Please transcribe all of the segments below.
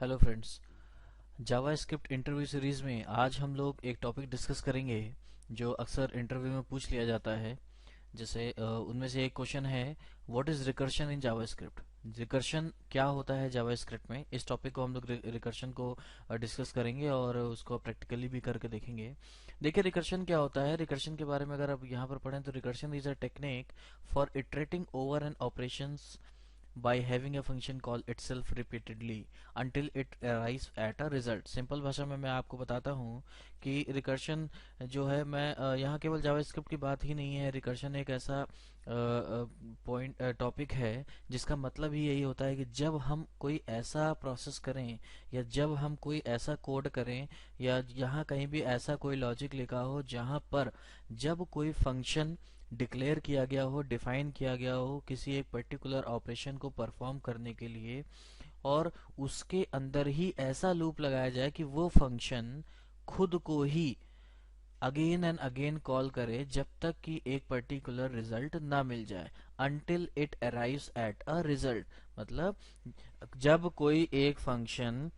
Hello friends. JavaScript interview series में आज हम लोग एक टॉपिक डिस्कस करेंगे जो अक्सर इंटरव्यू में पूछ लिया जाता है। जैसे उनमें से एक क्वेश्चन है, what is recursion in JavaScript. Recursion क्या होता है जावास्क्रिप्ट में, इस टॉपिक को हम लोग रिकर्शन को डिस्कस करेंगे और उसको प्रैक्टिकली भी करके देखेंगे। देखिए रिकर्शन क्या होता है। रिकर्शन के बारे में अगर आप यहाँ पर पढ़ें तो recursion is a technique for iterating over n operations by having a function call itself repeatedly until it arrives at a result। Simple भाषा में मैं आपको बताता हूँ कि रिकर्शन जो है, मैं यहाँ केवल जावास्क्रिप्ट की बात ही नहीं है। रिकर्शन एक ऐसा पॉइंट टॉपिक है जिसका मतलब ही यही होता है कि जब हम कोई ऐसा प्रोसेस करें या जब हम कोई ऐसा कोड करें या यहाँ कहीं भी ऐसा कोई लॉजिक लिखा हो जहाँ पर जब कोई फंक्शन डिक्लेयर किया गया हो, डिफाइन किया गया हो किसी एक पर्टिकुलर ऑपरेशन को परफॉर्म करने के लिए, और उसके अंदर ही ऐसा लूप लगाया जाए कि वो फंक्शन खुद को ही अगेन एंड अगेन कॉल करे जब तक कि एक पर्टिकुलर रिजल्ट ना मिल जाए। until it arrives at a result मतलब जब कोई एक फंक्शन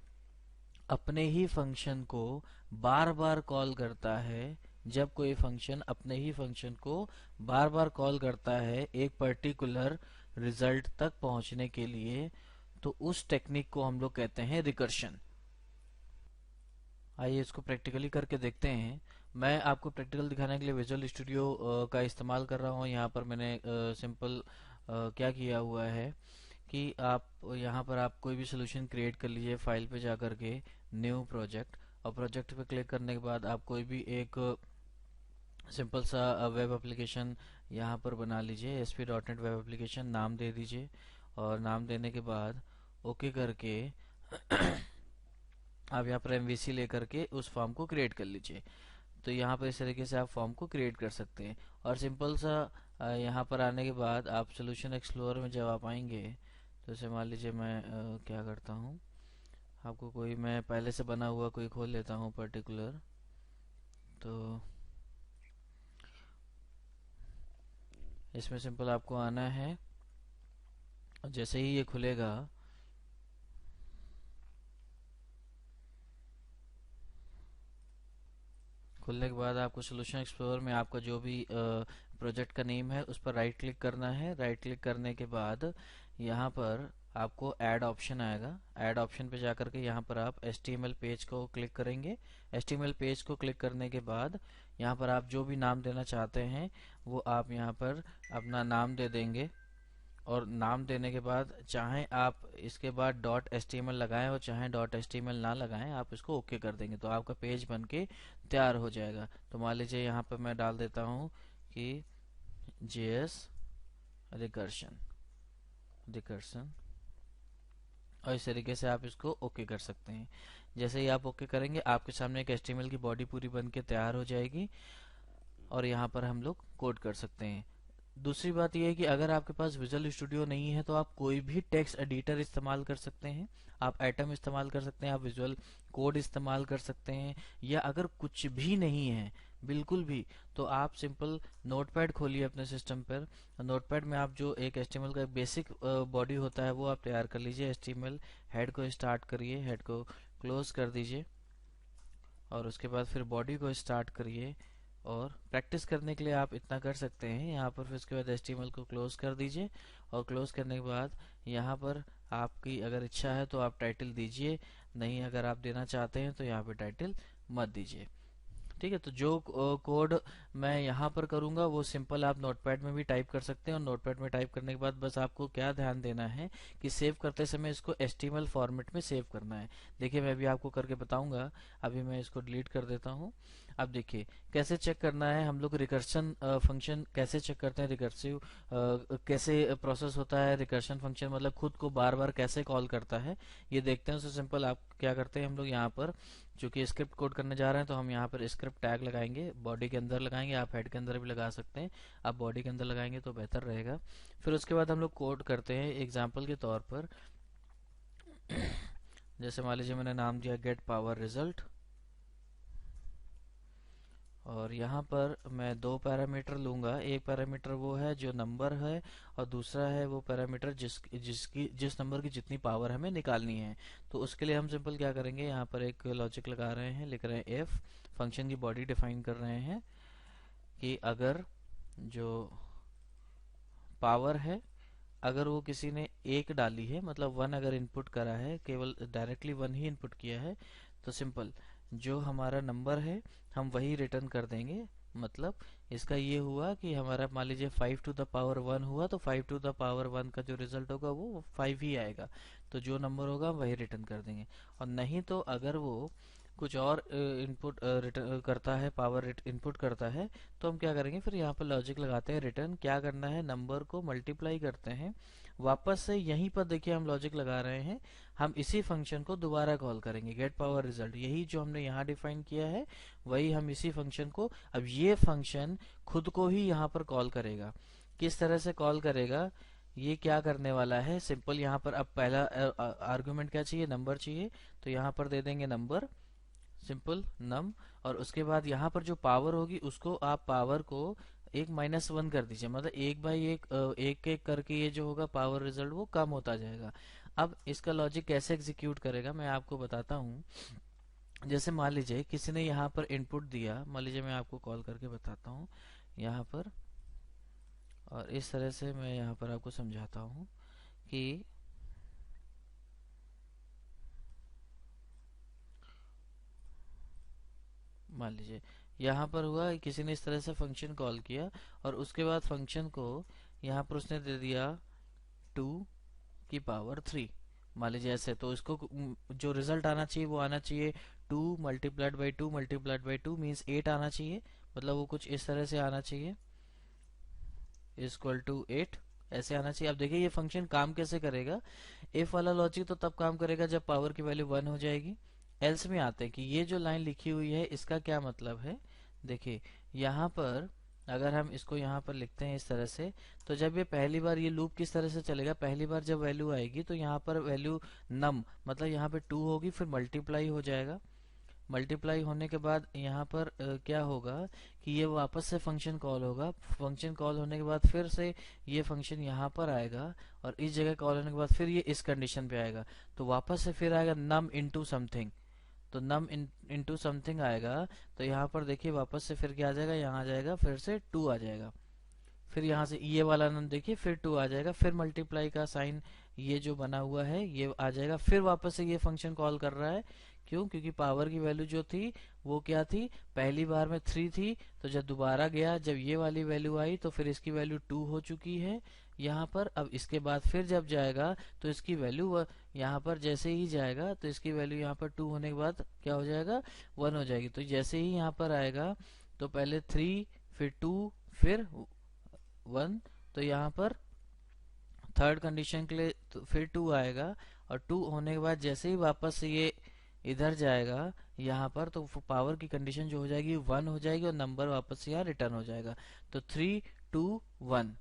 अपने ही फंक्शन को बार बार कॉल करता है, जब कोई फंक्शन अपने ही फंक्शन को बार बार कॉल करता है एक पर्टिकुलर रिजल्ट तक पहुंचने के लिए, तो उस टेक्निक को हम लोग कहते हैं रिकर्शन। आइए इसको प्रैक्टिकली करके देखते हैं। मैं आपको प्रैक्टिकल दिखाने के लिए विजुअल स्टूडियो का इस्तेमाल कर रहा हूँ। यहाँ पर मैंने सिंपल क्या किया हुआ है कि आप यहाँ पर आप कोई भी सोल्यूशन क्रिएट कर लीजिए, फाइल पे जा करके न्यू प्रोजेक्ट, और प्रोजेक्ट पे क्लिक करने के बाद आप कोई भी एक सिंपल सा वेब एप्लीकेशन यहाँ पर बना लीजिए। ASP.NET वेब एप्लीकेशन नाम दे दीजिए और नाम देने के बाद ओके करके आप यहाँ पर MVC लेकर के उस फॉर्म को क्रिएट कर लीजिए। तो यहाँ पर इस तरीके से आप फॉर्म को क्रिएट कर सकते हैं। और सिंपल सा यहाँ पर आने के बाद आप सोल्यूशन एक्सप्लोरर में जब आप आएंगे तो जैसे मान लीजिए मैं क्या करता हूँ, आपको कोई मैं पहले से बना हुआ कोई खोल लेता हूँ पर्टिकुलर। तो इसमें सिंपल आपको आना है, जैसे ही ये खुलेगा खुलने के बाद आपको सोल्यूशन एक्सप्लोरर में आपका जो भी प्रोजेक्ट का नेम है उस पर राइट क्लिक करना है। राइट क्लिक करने के बाद यहाँ पर आपको ऐड ऑप्शन आएगा। ऐड ऑप्शन पे जाकर के यहाँ पर आप HTML पेज को क्लिक करेंगे। HTML पेज को क्लिक करने के बाद यहाँ पर आप जो भी नाम देना चाहते हैं वो आप यहाँ पर अपना नाम दे देंगे। और नाम देने के बाद चाहे आप इसके बाद डॉट एच लगाएं और चाहे डॉट एच ना लगाएं, आप इसको ओके कर देंगे तो आपका पेज बन के तैयार हो जाएगा। तो मान लीजिए यहाँ पर मैं डाल देता हूँ कि JS रिकर्शन रिकर्शन, और इस तरीके से आप इसको ओके कर सकते हैं। जैसे ही आप ओके करेंगे आपके सामने एक HTML की बॉडी पूरी बन के तैयार हो जाएगी और यहाँ पर हम लोग कोड कर सकते हैं। दूसरी बात यह है कि अगर आपके पास विजुअल स्टूडियो नहीं है तो आप कोई भी टेक्स्ट एडिटर इस्तेमाल कर सकते हैं। आप एटम इस्तेमाल कर सकते हैं, आप विजुअल कोड इस्तेमाल कर सकते हैं, या अगर कुछ भी नहीं है बिल्कुल भी, तो आप सिंपल नोटपैड खोलिए अपने सिस्टम पर। नोटपैड में आप जो एक HTML का बेसिक बॉडी होता है वो आप तैयार कर लीजिए। HTML हेड को स्टार्ट करिए, हेड को क्लोज कर दीजिए और उसके बाद फिर बॉडी को स्टार्ट करिए। और प्रैक्टिस करने के लिए आप इतना कर सकते हैं, यहाँ पर फिर उसके बाद HTML को क्लोज कर दीजिए और क्लोज करने के बाद यहाँ पर आपकी अगर इच्छा है तो आप टाइटल दीजिए, नहीं अगर आप देना चाहते हैं तो यहाँ पे टाइटल मत दीजिए। ठीक है, तो जो कोड मैं यहाँ पर करूँगा वो सिंपल आप नोटपैड में भी टाइप कर सकते हैं। और नोटपैड में टाइप करने के बाद बस आपको क्या ध्यान देना है कि सेव करते समय इसको HTML फॉर्मेट में सेव करना है। देखिए मैं भी आपको करके बताऊंगा। अभी मैं इसको डिलीट कर देता हूँ। अब देखिए कैसे चेक करना है हम लोग रिकर्शन फंक्शन कैसे चेक करते हैं, रिकर्सिव कैसे प्रोसेस होता है। रिकर्शन फंक्शन मतलब खुद को बार बार कैसे कॉल करता है ये देखते हैं। उससे सिंपल आप क्या करते हैं, हम लोग यहाँ पर चूंकि स्क्रिप्ट कोड करने जा रहे हैं तो हम यहाँ पर स्क्रिप्ट टैग लगाएंगे, बॉडी के अंदर लगाएंगे, आप हेड के अंदर भी लगा सकते हैं। आप बॉडी के अंदर लगाएंगे तो बेहतर रहेगा। फिर उसके बाद हम लोग कोड करते हैं एग्जाम्पल के तौर पर। जैसे मान लीजिए मैंने नाम दिया गेट पावर रिजल्ट और यहाँ पर मैं दो पैरामीटर लूँगा। एक पैरामीटर वो है जो नंबर है और दूसरा है वो पैरामीटर जिस नंबर की जितनी पावर हमें निकालनी है। तो उसके लिए हम सिंपल क्या करेंगे, यहाँ पर एक लॉजिक लगा रहे हैं, लिख रहे हैं एफ, फंक्शन की बॉडी डिफाइन कर रहे हैं कि अगर जो पावर है, अगर वो किसी ने एक डाली है, मतलब वन अगर इनपुट करा है, केवल डायरेक्टली वन ही इनपुट किया है, तो सिंपल जो हमारा नंबर है हम वही रिटर्न कर देंगे। मतलब इसका ये हुआ कि हमारा मान लीजिए 5 टू द पावर 1 हुआ, तो 5 टू द पावर 1 का जो रिजल्ट होगा वो 5 ही आएगा। तो जो नंबर होगा हम वही रिटर्न कर देंगे। और नहीं तो अगर वो कुछ और इनपुट रिटर्न करता है, पावर इनपुट करता है, तो हम क्या करेंगे, फिर यहाँ पर लॉजिक लगाते हैं, रिटर्न क्या करना है, नंबर को मल्टीप्लाई करते हैं। वापस से यहीं पर देखिए हम लॉजिक लगा रहे हैं, हम इसी फंक्शन को दोबारा कॉल करेंगे, गेट पावर रिजल्ट, यही जो हमने यहाँ डिफाइन किया है वही हम इसी फंक्शन को, अब ये फंक्शन खुद को ही यहाँ पर कॉल करेगा। किस तरह से कॉल करेगा, ये क्या करने वाला है, सिंपल यहाँ पर अब पहला आर्गुमेंट क्या चाहिए, नंबर चाहिए, तो यहाँ पर दे देंगे नंबर, सिंपल नम, और उसके बाद यहाँ पर जो पावर होगी उसको आप पावर को एक -1 कर दीजिए, मतलब एक बाई एक एक एक करके ये जो होगा पावर रिजल्ट वो कम होता जाएगा। अब इसका लॉजिक कैसे एग्जीक्यूट करेगा मैं आपको बताता हूँ। जैसे मान लीजिए किसी ने यहाँ पर इनपुट दिया, मान लीजिए मैं आपको कॉल करके बताता हूँ यहाँ पर, और इस तरह से मैं यहाँ पर आपको समझाता हूँ कि मान लीजिए यहाँ पर हुआ किसी ने इस तरह से फंक्शन कॉल किया और उसके बाद फंक्शन को यहाँ पर उसने दे दिया 2 की पावर 3, मान लीजिए ऐसे, तो इसको जो रिजल्ट आना चाहिए वो आना चाहिए 2 multiplied by 2 multiplied by 2 means 8 आना चाहिए, मतलब वो कुछ इस तरह से आना चाहिए, इक्वल टू 8 ऐसे आना चाहिए। अब देखिए ये फंक्शन काम कैसे करेगा, इफ वाला लॉजिक तो तब काम करेगा जब पावर की वैल्यू 1 हो जाएगी। एल्स में आते हैं कि ये जो लाइन लिखी हुई है इसका क्या मतलब है, देखिए यहाँ पर अगर हम इसको यहाँ पर लिखते हैं इस तरह से, तो जब ये पहली बार ये लूप किस तरह से चलेगा, पहली बार जब वैल्यू आएगी तो यहाँ पर वैल्यू नम, मतलब यहाँ पे 2 होगी, फिर मल्टीप्लाई हो जाएगा, मल्टीप्लाई होने के बाद यहाँ पर क्या होगा कि ये वापस से फंक्शन कॉल होगा, फंक्शन कॉल होने के बाद फिर से ये फंक्शन यहाँ पर आएगा और इस जगह कॉल होने के बाद फिर ये इस कंडीशन पे आएगा, तो वापस से फिर आएगा नम इनटू समथिंग, तो नम इनटू समथिंग आएगा, तो यहाँ पर देखिए वापस से फिर क्या आ जाएगा, यहाँ आ जाएगा फिर से 2 आ जाएगा, फिर यहाँ से ये वाला नम देखिए फिर 2 आ जाएगा, फिर मल्टीप्लाई का साइन ये जो बना हुआ है ये आ जाएगा, फिर वापस से ये फंक्शन कॉल कर रहा है, क्यों, क्योंकि पावर की वैल्यू जो थी वो क्या थी, पहली बार में 3 थी, तो जब दोबारा गया जब ये वाली वैल्यू आई तो फिर इसकी वैल्यू 2 हो चुकी है यहाँ पर। अब इसके बाद फिर जब जाएगा तो इसकी वैल्यू यहाँ पर जैसे ही जाएगा तो इसकी वैल्यू यहाँ पर 2 होने के बाद क्या हो जाएगा, 1 हो जाएगी। तो जैसे ही यहाँ पर आएगा तो पहले 3 फिर 2 फिर 1, तो यहाँ पर थर्ड कंडीशन के लिए तो फिर 2 आएगा, और 2 होने के बाद जैसे ही वापस से ये इधर जाएगा यहाँ पर तो पावर की कंडीशन जो हो जाएगी 1 हो जाएगी और नंबर वापस से यहाँ रिटर्न हो जाएगा। तो 3 2 1,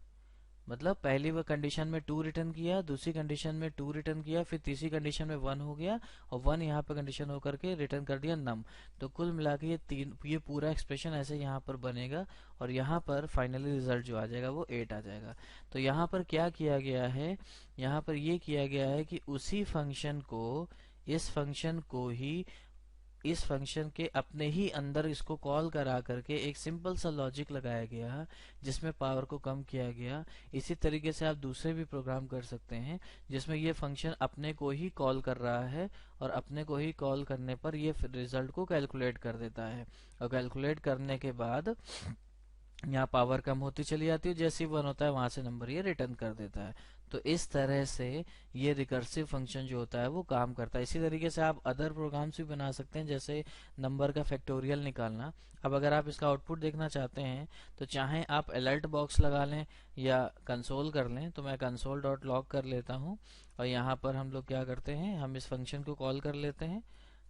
मतलब पहली वो कंडीशन में 2 रिटर्न किया, दूसरी कंडीशन में 2 रिटर्न किया, फिर तीसरी कंडीशन में 1 हो गया और 1 यहाँ पे कंडीशन होकर के रिटर्न कर दिया नम। तो कुल मिला के ये पूरा एक्सप्रेशन ऐसे यहाँ पर बनेगा और यहाँ पर फाइनली रिजल्ट जो आ जाएगा वो 8 आ जाएगा। तो यहाँ पर क्या किया गया है, यहाँ पर ये किया गया है कि उसी फंक्शन को, इस फंक्शन को ही इस फंक्शन के अपने ही अंदर इसको कॉल करा करके एक सिंपल सा लॉजिक लगाया गया जिसमें पावर को कम किया गया। इसी तरीके से आप दूसरे भी प्रोग्राम कर सकते हैं जिसमें ये फंक्शन अपने को ही कॉल कर रहा है और अपने को ही कॉल करने पर ये रिजल्ट को कैलकुलेट कर देता है, और कैलकुलेट करने के बाद यहाँ पावर कम होती चली जाती है, जैसे ही 1 होता है वहां से नंबर ये रिटर्न कर देता है। तो इस तरह से ये रिकर्सिव फंक्शन जो होता है वो काम करता है। इसी तरीके से आप अदर प्रोग्राम्स भी बना सकते हैं, जैसे नंबर का फैक्टोरियल निकालना। अब अगर आप इसका आउटपुट देखना चाहते हैं तो चाहे आप अलर्ट बॉक्स लगा लें या कंसोल कर लें, तो मैं कंसोल डॉट लॉग कर लेता हूँ और यहाँ पर हम लोग क्या करते हैं, हम इस फंक्शन को कॉल कर लेते हैं।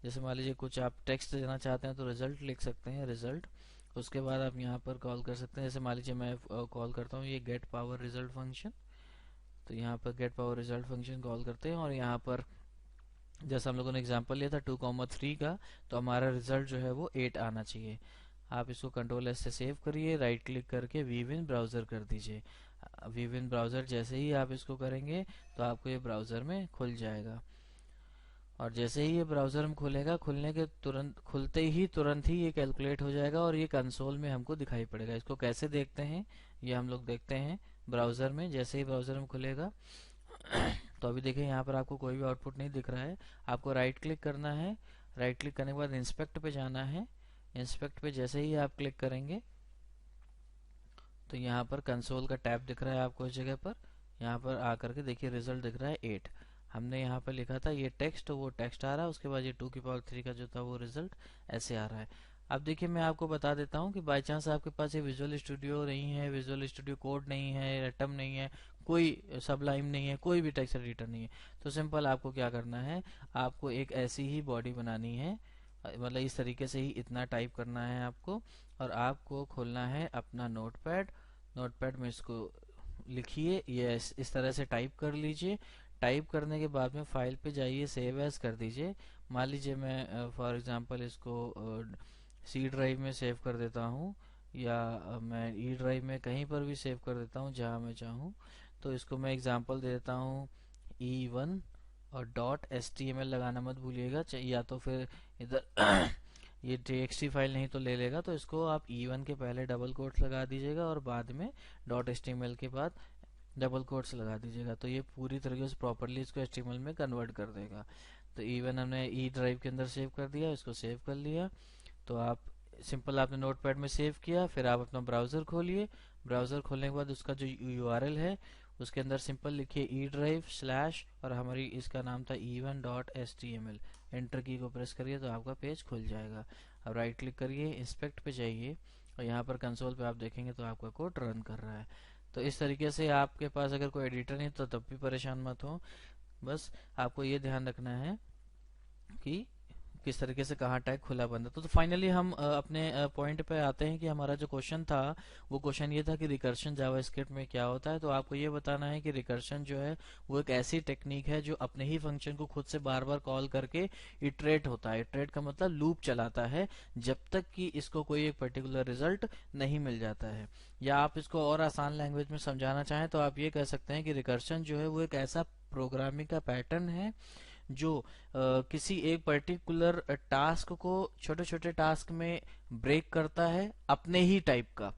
जैसे मान लीजिए कुछ आप टेक्स्ट देना चाहते हैं तो रिजल्ट लिख सकते हैं, रिजल्ट, उसके बाद आप यहाँ पर कॉल कर सकते हैं। जैसे मान लीजिए मैं कॉल करता हूँ ये गेट पावर रिजल्ट फंक्शन, तो यहाँ पर get power result function call करते हैं और यहाँ पर जैसे हम लोगों ने एग्जांपल लिया था 2, 3 का, तो हमारा रिजल्ट जो है वो 8 आना चाहिए। आप इसको कंट्रोल एस से सेव करिए, राइट क्लिक करके वीव इन ब्राउज़र कर दीजिए। वीव इन ब्राउज़र जैसे ही आप इसको करेंगे तो आपको ये ब्राउज़र में खुल जाएगा। और जैसे ही ये ब्राउज़र में खुलेगा, खुलते ही तुरंत ही ये कैलकुलेट हो जाएगा और ये कंसोल में हमको दिखाई पड़ेगा। इसको कैसे देखते हैं ये हम लोग देखते हैं ब्राउज़र में। जैसे ही ब्राउज़र में खुलेगा तो अभी देखिए यहाँ पर आपको कोई भी आउटपुट नहीं दिख रहा है। आपको राइट क्लिक करना है, राइट क्लिक करने के बाद इंस्पेक्ट पे जाना है। इंस्पेक्ट पे जैसे ही आप क्लिक करेंगे तो यहाँ पर कंसोल का टैब दिख रहा है आपको इस जगह पर। यहाँ पर आकर के देखिए रिजल्ट दिख रहा है 8। हमने यहाँ पर लिखा था ये टेक्स्ट, वो टेक्स्ट आ रहा है, उसके बाद ये 2 की पावर 3 का जो था वो रिजल्ट ऐसे आ रहा है। अब देखिए मैं आपको बता देता हूँ कि बाई चांस आपके पास ये विजुअल स्टूडियो नहीं है, विजुअल स्टूडियो कोड नहीं है, एटम नहीं है, कोई सबलाइम नहीं है, कोई भी टेक्स्ट एडिटर नहीं है, तो सिंपल आपको क्या करना है, आपको एक ऐसी ही बॉडी बनानी है, मतलब इस तरीके से ही इतना टाइप करना है आपको। और आपको खोलना है अपना नोटपैड। नोटपैड में इसको लिखिए, ये इस तरह से टाइप कर लीजिए। टाइप करने के बाद में फाइल पे जाइए, सेव एज कर दीजिए। मान लीजिए मैं फॉर एग्जांपल इसको सी ड्राइव में सेव कर देता हूँ, या मैं ई ड्राइव में कहीं पर भी सेव कर देता हूँ जहाँ मैं चाहूँ। तो इसको मैं एग्जांपल दे देता हूँ E1 और .html लगाना मत भूलिएगा, या तो फिर इधर ये txt फाइल नहीं तो ले लेगा, तो इसको आप E1 के पहले डबल कोट्स लगा दीजिएगा और बाद में .html के बाद डबल कोट्स लगा दीजिएगा, तो ये पूरी तरीके से प्रॉपरली इसको HTML में कन्वर्ट कर देगा। तो E1 हमने ई ड्राइव के अंदर सेव कर दिया, इसको सेव कर लिया। तो आप सिंपल आपने नोटपैड में सेव किया, फिर आप अपना ब्राउज़र खोलिए। ब्राउज़र खोलने के बाद उसका जो URL है उसके अंदर सिंपल लिखिए ई ड्राइव स्लैश, और हमारी इसका नाम था E1.html। एंटर की को प्रेस करिए तो आपका पेज खुल जाएगा। अब राइट क्लिक करिए, इंस्पेक्ट पे जाइए और यहाँ पर कंसोल पे आप देखेंगे तो आपका कोड रन कर रहा है। तो इस तरीके से आपके पास अगर कोई एडिटर नहीं तो तब भी परेशान मत हो, बस आपको ये ध्यान रखना है कि किस तरीके से कहाँ टैग खुला बंद है। तो फाइनली हम अपने पॉइंट पे आते हैं कि हमारा जो क्वेश्चन था वो क्वेश्चन ये था कि रिकर्शन जावास्क्रिप्ट में क्या होता है। तो आपको ये बताना है कि रिकर्शन जो है वो एक ऐसी टेक्निक है जो अपने ही फंक्शन को खुद से बार बार कॉल करके इटरेट होता है। इटरेट का मतलब लूप चलाता है जब तक कि इसको कोई एक पर्टिकुलर रिजल्ट नहीं मिल जाता है। या आप इसको और आसान लैंग्वेज में समझाना चाहें तो आप ये कह सकते हैं कि रिकर्शन जो है वो एक ऐसा प्रोग्रामिंग का पैटर्न है जो किसी एक पर्टिकुलर टास्क को छोटे छोटे टास्क में ब्रेक करता है अपने ही टाइप का।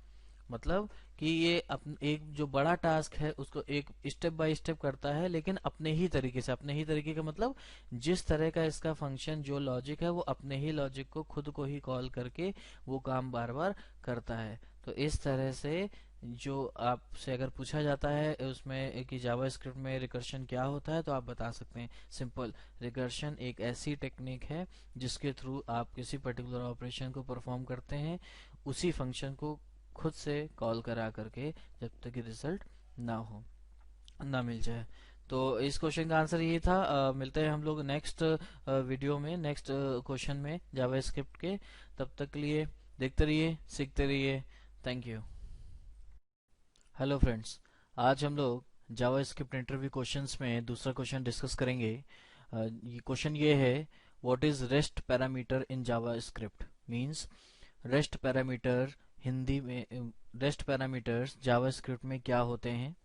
मतलब कि ये एक जो बड़ा टास्क है उसको एक स्टेप बाय स्टेप करता है, लेकिन अपने ही तरीके से। अपने ही तरीके का मतलब जिस तरह का इसका फंक्शन जो लॉजिक है वो अपने ही लॉजिक को खुद को ही कॉल करके वो काम बार बार करता है। तो इस तरह से जो आपसे अगर पूछा जाता है उसमें कि जावास्क्रिप्ट में रिकर्शन क्या होता है तो आप बता सकते हैं सिंपल, रिकर्शन एक ऐसी टेक्निक है जिसके थ्रू आप किसी पर्टिकुलर ऑपरेशन को परफॉर्म करते हैं उसी फंक्शन को खुद से कॉल करा करके, जब तक कि रिजल्ट ना मिल जाए। तो इस क्वेश्चन का आंसर ये था। मिलते हैं हम लोग नेक्स्ट वीडियो में, नेक्स्ट क्वेश्चन में जावास्क्रिप्ट के। तब तक के लिए देखते रहिए, सीखते रहिए। Thank you. हेलो फ्रेंड्स, आज हम लोग जावास्क्रिप्ट इंटरव्यू क्वेश्चंस में दूसरा क्वेश्चन डिस्कस करेंगे। ये क्वेश्चन ये है, what is rest parameter in JavaScript. Means rest parameter Hindi में, रेस्ट पैरामीटर्स जावास्क्रिप्ट में क्या होते हैं।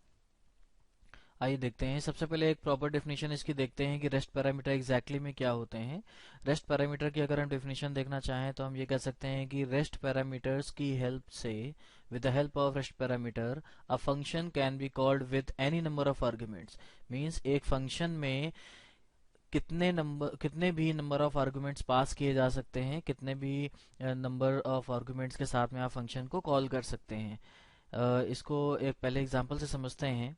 आइए देखते हैं। सबसे पहले एक प्रॉपर डेफिनेशन इसकी देखते हैं कि रेस्ट पैरामीटर एग्जैक्टली में क्या होते हैं। रेस्ट पैरामीटर की अगर हम डेफिनेशन देखना चाहें तो हम ये कह सकते हैं कि रेस्ट पैरामीटर्स की हेल्प से, with the help of rest parameter, a function can be called with any number of arguments। Means एक फंक्शन में कितने भी नंबर ऑफ आर्गुमेंट्स पास किए जा सकते हैं, कितने भी नंबर ऑफ आर्गुमेंट्स के साथ में आप फंक्शन को कॉल कर सकते हैं। इसको एक पहले एग्जांपल से समझते हैं।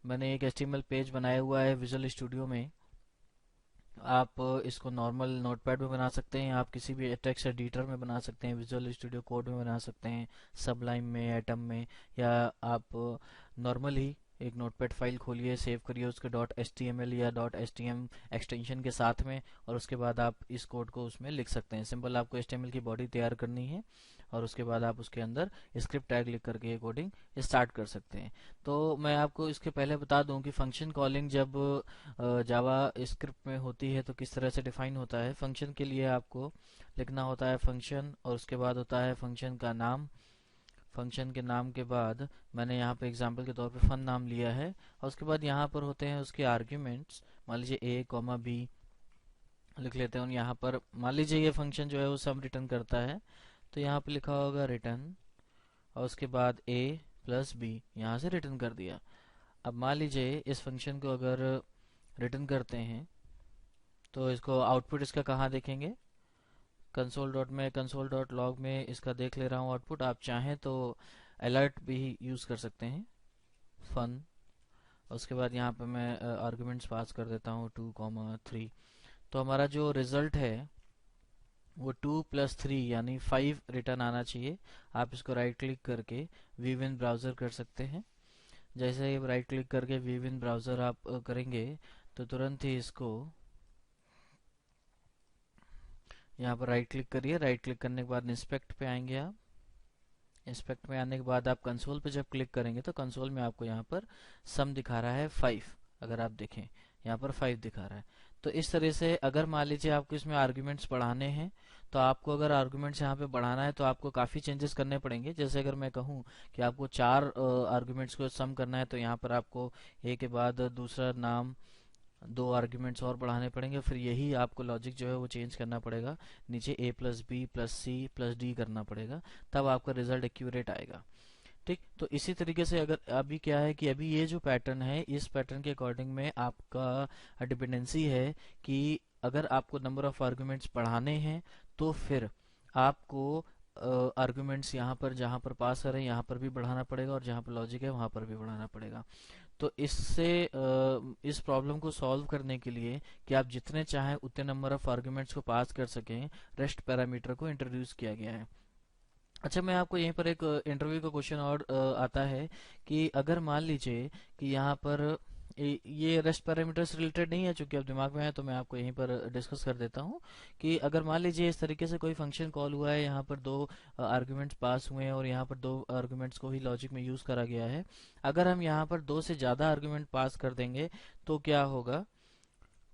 मैंने एक HTML पेज बनाया हुआ है विजुअल स्टूडियो में। आप इसको नॉर्मल नोटपैड में बना सकते हैं, आप किसी भी टेक्स्ट एडिटर में बना सकते हैं, विजुअल स्टूडियो कोड में बना सकते हैं, सबलाइम में, एटम में, या आप नॉर्मल ही एक नोटपैड फाइल खोलिए, सेव करिए उसके .html या .htm एक्सटेंशन के साथ में, और उसके बाद आप इस कोड को उसमें लिख सकते हैं। सिंपल आपको HTML की बॉडी तैयार करनी है और उसके बाद आप उसके अंदर स्क्रिप्ट टैग लिख करके ये कोडिंग स्टार्ट कर सकते हैं। तो मैं आपको इसके पहले बता दूं कि फंक्शन कॉलिंग जब जावा स्क्रिप्ट में होती है तो किस तरह से डिफाइन होता है। फंक्शन के लिए आपको लिखना होता है फंक्शन, और उसके बाद होता है फंक्शन का नाम। फंक्शन के नाम के बाद मैंने यहाँ पे एग्जांपल के तौर पे फन नाम लिया है, और उसके बाद यहाँ पर होते हैं उसके आर्ग्यूमेंट्स। मान लीजिए a कॉमा b लिख लेते हैं, और यहाँ पर मान लीजिए ये फंक्शन जो है वो सम रिटर्न करता है, तो यहाँ पे लिखा होगा रिटर्न, और उसके बाद a प्लस b यहाँ से रिटर्न कर दिया। अब मान लीजिए इस फंक्शन को अगर रिटर्न करते हैं तो इसको आउटपुट इसका कहाँ देखेंगे, कंसोल डॉट लॉग में इसका देख ले रहा हूँ आउटपुट। आप चाहें तो अलर्ट भी यूज कर सकते हैं, फन। उसके बाद यहाँ पे मैं आर्गुमेंट्स पास कर देता हूँ 2,3। तो हमारा जो रिजल्ट है वो 2 + 3 यानी 5 रिटर्न आना चाहिए। आप इसको राइट क्लिक करके व्यू इन ब्राउजर कर सकते हैं। जैसे ही राइट क्लिक करके व्यू इन ब्राउजर आप करेंगे तो तुरंत ही इसको यहाँ पर राइट क्लिक करिए। राइट क्लिक करने के बाद इंस्पेक्ट पे आएंगे आप। इंस्पेक्ट में आने के बाद आप कंसोल पे जब क्लिक करेंगे तो कंसोल में आपको यहाँ पर सम दिखा रहा है 5। अगर आप देखें यहाँ पर 5 दिखा रहा है। तो इस तरह से अगर मान लीजिए आपको इसमें आर्ग्यूमेंट्स बढ़ाने हैं, तो आपको अगर आर्ग्यूमेंट्स यहाँ पे बढ़ाना है तो आपको काफ़ी चेंजेस करने पड़ेंगे। जैसे अगर मैं कहूँ कि आपको 4 आर्ग्यूमेंट्स को सम करना है, तो यहाँ पर आपको ए के बाद दूसरा नाम 2 आर्ग्यूमेंट्स और बढ़ाने पड़ेंगे। फिर यही आपको लॉजिक जो है वो चेंज करना पड़ेगा, नीचे a + b + c + d करना पड़ेगा, तब आपका रिजल्ट एक्यूरेट आएगा। ठीक, तो इसी तरीके से अगर अभी क्या है कि अभी ये जो पैटर्न है, इस पैटर्न के अकॉर्डिंग में आपका डिपेंडेंसी है कि अगर आपको नंबर ऑफ आर्ग्यूमेंट्स बढ़ाने हैं तो फिर आपको आर्ग्यूमेंट्स यहाँ पर जहाँ पर पास कर रहे हैं यहाँ पर भी बढ़ाना पड़ेगा, और जहाँ पर लॉजिक है वहाँ पर भी बढ़ाना पड़ेगा। तो इससे इस प्रॉब्लम को सॉल्व करने के लिए कि आप जितने चाहें उतने नंबर ऑफ आर्ग्यूमेंट्स को पास कर सकें, रेस्ट पैरामीटर को इंट्रोड्यूस किया गया है। अच्छा, मैं आपको यहीं पर एक इंटरव्यू का क्वेश्चन और आता है कि अगर मान लीजिए कि यहाँ पर ये रेस्ट पैरामीटर से रिलेटेड नहीं है, चूंकि अब दिमाग में है तो मैं आपको यहीं पर डिस्कस कर देता हूँ कि अगर मान लीजिए इस तरीके से कोई फंक्शन कॉल हुआ है, यहाँ पर 2 आर्ग्यूमेंट्स पास हुए हैं और यहाँ पर 2 आर्ग्यूमेंट्स को ही लॉजिक में यूज करा गया है। अगर हम यहाँ पर 2 से ज़्यादा आर्ग्यूमेंट पास कर देंगे तो क्या होगा।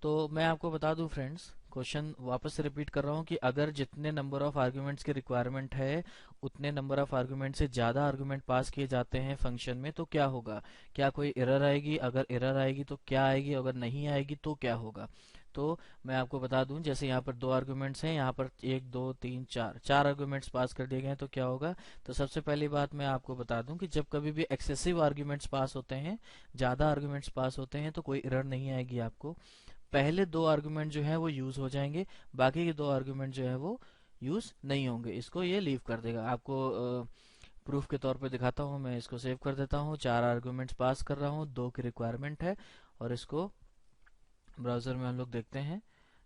तो मैं आपको बता दूं फ्रेंड्स, क्वेश्चन वापस से रिपीट कर रहा हूं कि अगर जितने नंबर ऑफ आर्ग्यूमेंट्स की रिक्वायरमेंट है उतने नंबर ऑफ आर्ग्यूमेंट से ज़्यादा आर्ग्यूमेंट पास किए जाते हैं फंक्शन में, तो क्या होगा। क्या कोई एरर आएगी, अगर एरर आएगी तो क्या आएगी, अगर नहीं आएगी तो क्या होगा। तो मैं आपको बता दूं, जैसे यहाँ पर 2 आर्ग्यूमेंट्स हैं, यहाँ पर 1 2 3 4 आर्ग्यूमेंट्स पास कर दिए गए हैं, तो क्या होगा। तो सबसे पहली बात मैं आपको बता दूं कि जब कभी भी एक्सेसिव आर्ग्यूमेंट्स पास होते हैं, ज़्यादा आर्ग्यूमेंट्स पास होते हैं, तो कोई एरर नहीं आएगी आपको। पहले 2 आर्गुमेंट जो है वो यूज हो जाएंगे, बाकी के 2 आर्गुमेंट जो है वो यूज नहीं होंगे, इसको ये लीव कर देगा। आपको प्रूफ के तौर पे दिखाता हूँ, मैं इसको सेव कर देता हूँ। 4 आर्गुमेंट्स पास कर रहा हूँ, 2 की रिक्वायरमेंट है, और इसको ब्राउजर में हम लोग देखते हैं।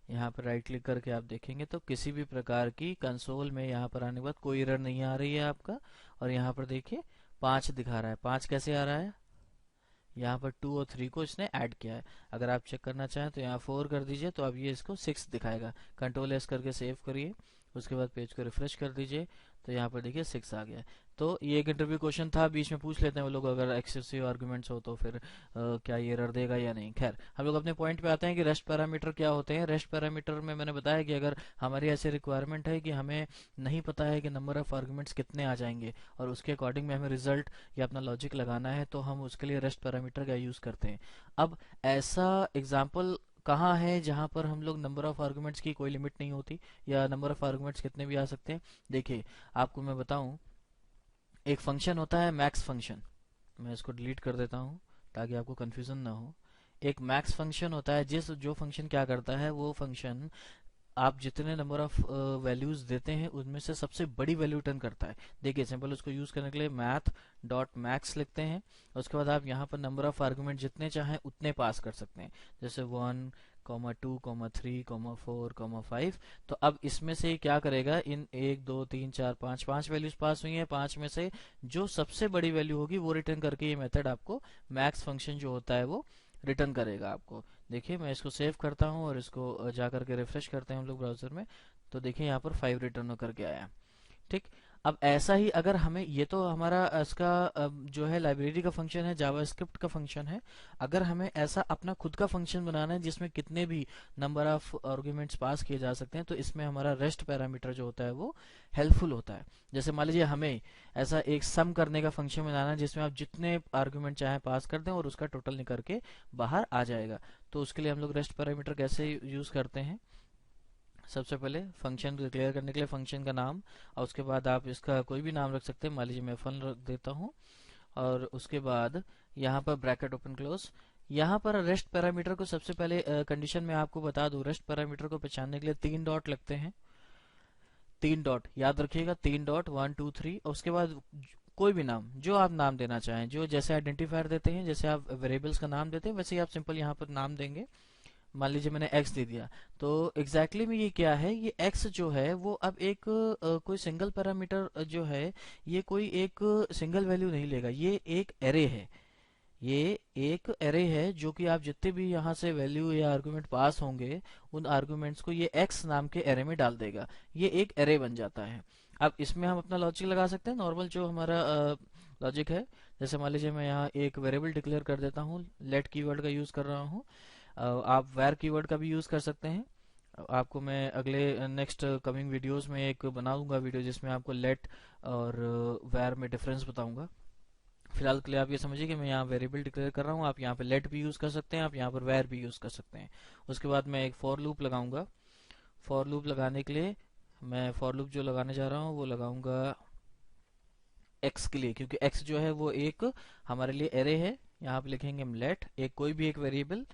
यहाँ पर राइट क्लिक करके आप देखेंगे तो किसी भी प्रकार की कंसोल में यहाँ पर आने के बाद कोई एरर नहीं आ रही है आपका। और यहाँ पर देखिए 5 दिखा रहा है। 5 कैसे आ रहा है, यहाँ पर 2 और 3 को इसने ऐड किया है। अगर आप चेक करना चाहें तो यहाँ 4 कर दीजिए, तो अब ये इसको 6 दिखाएगा। कंट्रोल एस करके सेव करिए, उसके बाद पेज को रिफ्रेश कर दीजिए, तो यहाँ पर देखिए 6 आ गया। तो ये एक इंटरव्यू क्वेश्चन था, बीच में पूछ लेते हैं वो लोग, अगर एक्सेसिव आर्गुमेंट्स हो तो फिर क्या ये एरर देगा या नहीं। खैर, हम लोग अपने पॉइंट पे आते हैं कि रेस्ट पैरामीटर क्या होते हैं। रेस्ट पैरामीटर में मैंने बताया कि अगर हमारी ऐसी रिक्वायरमेंट है कि हमें नहीं पता है कि नंबर ऑफ आर्गुमेंट्स कितने आ जाएंगे और उसके अकॉर्डिंग में हमें रिजल्ट या अपना लॉजिक लगाना है, तो हम उसके लिए रेस्ट पैरामीटर का यूज करते हैं। अब ऐसा एग्जाम्पल कहाँ है जहां पर हम लोग नंबर ऑफ आर्गुमेंट्स की कोई लिमिट नहीं होती, या नंबर ऑफ आर्गुमेंट्स कितने भी आ सकते हैं। देखिए, आपको मैं बताऊं, एक फंक्शन होता है मैक्स फंक्शन। मैं इसको डिलीट कर देता हूं ताकि आपको कंफ्यूजन ना हो। एक मैक्स फंक्शन होता है, जो फंक्शन क्या करता है, वो फंक्शन आप जितने नंबर ऑफ वैल्यूज देते हैं उनमें से सबसे बड़ी वैल्यू रिटर्न करता है। देखिए, सिंपल उसको यूज करने के लिए मैथ डॉट मैक्स लिखते हैं, उसके बाद आप यहाँ पर नंबर ऑफ आर्गुमेंट जितने चाहें उतने पास कर सकते हैं। जैसे 1 1,2,3,4,5। तो अब इसमें से क्या करेगा, इन 1 2 3 4 5 5 वैल्यूज पास हुई हैं, 5 में से जो सबसे बड़ी वैल्यू होगी वो रिटर्न करके ये मेथड आपको मैक्स फंक्शन जो होता है वो रिटर्न करेगा आपको। देखिए मैं इसको सेव करता हूँ और इसको जा करके रिफ्रेश करते हैं हम लोग ब्राउजर में, तो देखिए यहाँ पर 5 रिटर्न करके आया। ठीक, अब ऐसा ही अगर हमें, ये तो हमारा इसका जो है लाइब्रेरी का फंक्शन है, जावास्क्रिप्ट का फंक्शन है। अगर हमें ऐसा अपना खुद का फंक्शन बनाना है जिसमें कितने भी नंबर ऑफ आर्गुमेंट्स पास किए जा सकते हैं, तो इसमें हमारा रेस्ट पैरामीटर जो होता है वो हेल्पफुल होता है। जैसे मान लीजिए हमें ऐसा एक सम करने का फंक्शन बनाना है जिसमें आप जितने आर्गुमेंट चाहे पास कर दें और उसका टोटल निकल के बाहर आ जाएगा। तो उसके लिए हम लोग रेस्ट पैरामीटर कैसे यूज करते हैं, सबसे पहले फंक्शन डिक्लेयर करने के लिए फंक्शन का नाम, और उसके बाद आप इसका कोई भी नाम रख सकते हैं, मान लीजिए मैं फन रख देता हूँ। और उसके बाद यहाँ पर ब्रैकेट ओपन क्लोज। यहाँ पर रेस्ट पैरामीटर को सबसे पहले कंडीशन में आपको बता दूं, रेस्ट पैरामीटर को पहचानने के लिए 3 डॉट लगते हैं। 3 डॉट याद रखिएगा, 3 डॉट 1 2 3, और उसके बाद कोई भी नाम जो आप नाम देना चाहें, जो जैसे आइडेंटिफायर देते हैं, जैसे आप वेरिएबल्स का नाम देते हैं वैसे ही आप सिंपल यहाँ पर नाम देंगे। मान लीजिए मैंने x दे दिया, तो एग्जैक्टली में ये क्या है, ये x जो है वो अब एक कोई सिंगल पैरामीटर जो है, ये कोई एक सिंगल वैल्यू नहीं लेगा, ये एक एरे है। ये एक एरे है जो कि आप जितने भी यहाँ से वैल्यू या आर्गुमेंट पास होंगे उन आर्गुमेंट्स को ये x नाम के एरे में डाल देगा, ये एक एरे बन जाता है। अब इसमें हम अपना लॉजिक लगा सकते हैं, नॉर्मल जो हमारा लॉजिक है। जैसे मान लीजिए मैं यहाँ एक वेरिएबल डिक्लेयर कर देता हूँ, लेट कीवर्ड का यूज कर रहा हूँ। आप where कीवर्ड का भी यूज कर सकते हैं। आपको मैं अगले नेक्स्ट कमिंग वीडियोस में एक बनाऊंगा वीडियो जिसमें आपको लेट और where में डिफरेंस बताऊंगा। फिलहाल के लिए आप ये समझिए कि मैं यहाँ वेरिएबल डिक्लेयर कर रहा हूँ, आप यहाँ पे लेट भी यूज कर सकते हैं, आप यहाँ पर where भी यूज कर सकते हैं। उसके बाद मैं एक फॉर लूप लगाऊंगा। फॉर लूप लगाने के लिए मैं फॉर लूप जो लगाने जा रहा हूँ वो लगाऊंगा x के लिए, क्योंकि x जो है वो एक हमारे लिए एरे है। यहाँ पे लिखेंगे हम लेट एक कोई भी एक वेरिएबल,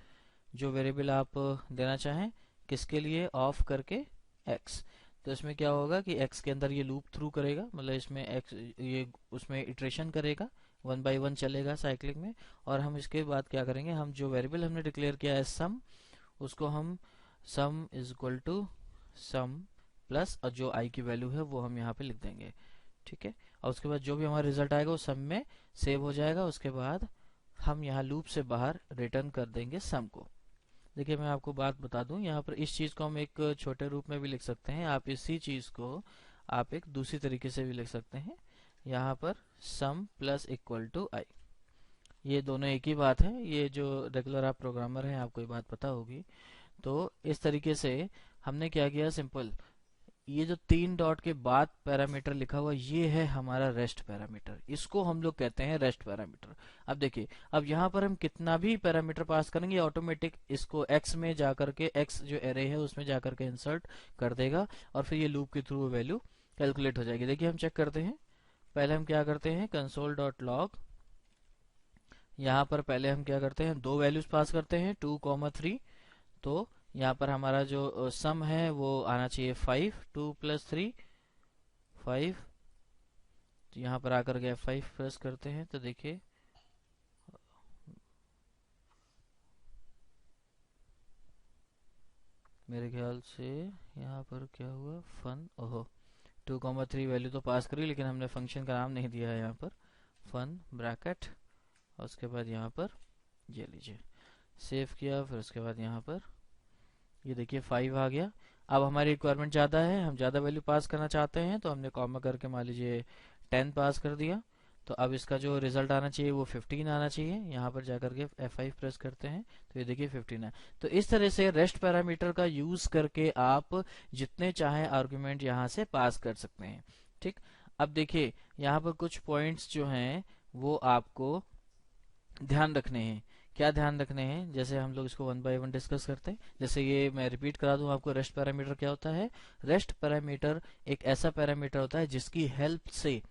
जो वेरिएबल आप देना चाहें, किसके लिए, ऑफ करके x। तो इसमें क्या होगा कि x के अंदर ये लूप थ्रू करेगा, मतलब इसमें x ये उसमें इटरेशन करेगा, 1 बाय 1 चलेगा साइक्लिंग में। और हम इसके बाद क्या करेंगे, हम जो वेरिएबल हमने डिक्लेयर किया है सम, उसको हम sum is equal to sum plus, और जो i की वैल्यू है वो हम यहाँ पे लिख देंगे। ठीक है, और उसके बाद जो भी हमारा रिजल्ट आएगा वो सम में सेव हो जाएगा। उसके बाद हम यहाँ लूप से बाहर रिटर्न कर देंगे सम को। देखिए मैं आपको बात बता दूं, यहाँ पर इस चीज को हम एक छोटे रूप में भी लिख सकते हैं, आप इसी चीज को आप एक दूसरी तरीके से भी लिख सकते हैं। यहाँ पर सम प्लस इक्वल टू आई, ये दोनों एक ही बात है। ये जो रेगुलर आप प्रोग्रामर हैं आपको ये बात पता होगी। तो इस तरीके से हमने क्या किया, सिंपल ये जो 3 डॉट के बाद पैरामीटर लिखा हुआ ये है हमारा रेस्ट पैरामीटर, इसको हम लोग कहते हैं रेस्ट पैरामीटर। अब देखिए, अब यहाँ पर हम कितना भी पैरामीटर पास करेंगे ऑटोमेटिक इसको x में जाकर के, x जो एरे है उसमें जाकर के इंसर्ट कर देगा, और फिर ये लूप के थ्रू वैल्यू कैलकुलेट हो जाएगी। देखिए हम चेक करते हैं, पहले हम क्या करते हैं, कंसोल डॉट लॉग, यहाँ पर पहले हम क्या करते हैं, दो वैल्यूज पास करते हैं 2,3। तो यहाँ पर हमारा जो सम है वो आना चाहिए 5, 2 + 3 5। तो यहाँ पर आकर के 5 प्रेस करते हैं तो देखिए मेरे ख्याल से यहाँ पर क्या हुआ, फन, ओहो 2,3 वैल्यू तो पास करी, लेकिन हमने फंक्शन का नाम नहीं दिया है यहाँ पर, फन ब्रैकेट, और उसके बाद यहाँ पर ये लीजिए सेव किया, फिर उसके बाद यहाँ पर ये देखिए 5 आ गया। अब हमारी रिक्वायरमेंट ज़्यादा है, हम ज़्यादा वैल्यू पास करना चाहते हैं, तो हमने कॉमा करके मान लीजिए 10 पास कर दिया। तो अब इसका जो रिजल्ट आना चाहिए वो 15 आना चाहिए। यहाँ पर जाकर के F5 प्रेस करते हैं तो ये देखिए 15 है। तो इस तरह से रेस्ट पैरामीटर का यूज करके आप जितने चाहे आर्गुमेंट यहाँ से पास कर सकते हैं। ठीक, अब देखिए यहाँ पर कुछ पॉइंट्स जो हैं वो आपको ध्यान रखने हैं। क्या ध्यान रखने हैं, जैसे हम लोग इसको 1 बाय 1 डिस्कस करते हैं। जैसे ये मैं रिपीट करा दूं आपको, रेस्ट पैरामीटर क्या होता है, रेस्ट पैरामीटर एक ऐसा पैरामीटर होता है जिसकी हेल्प से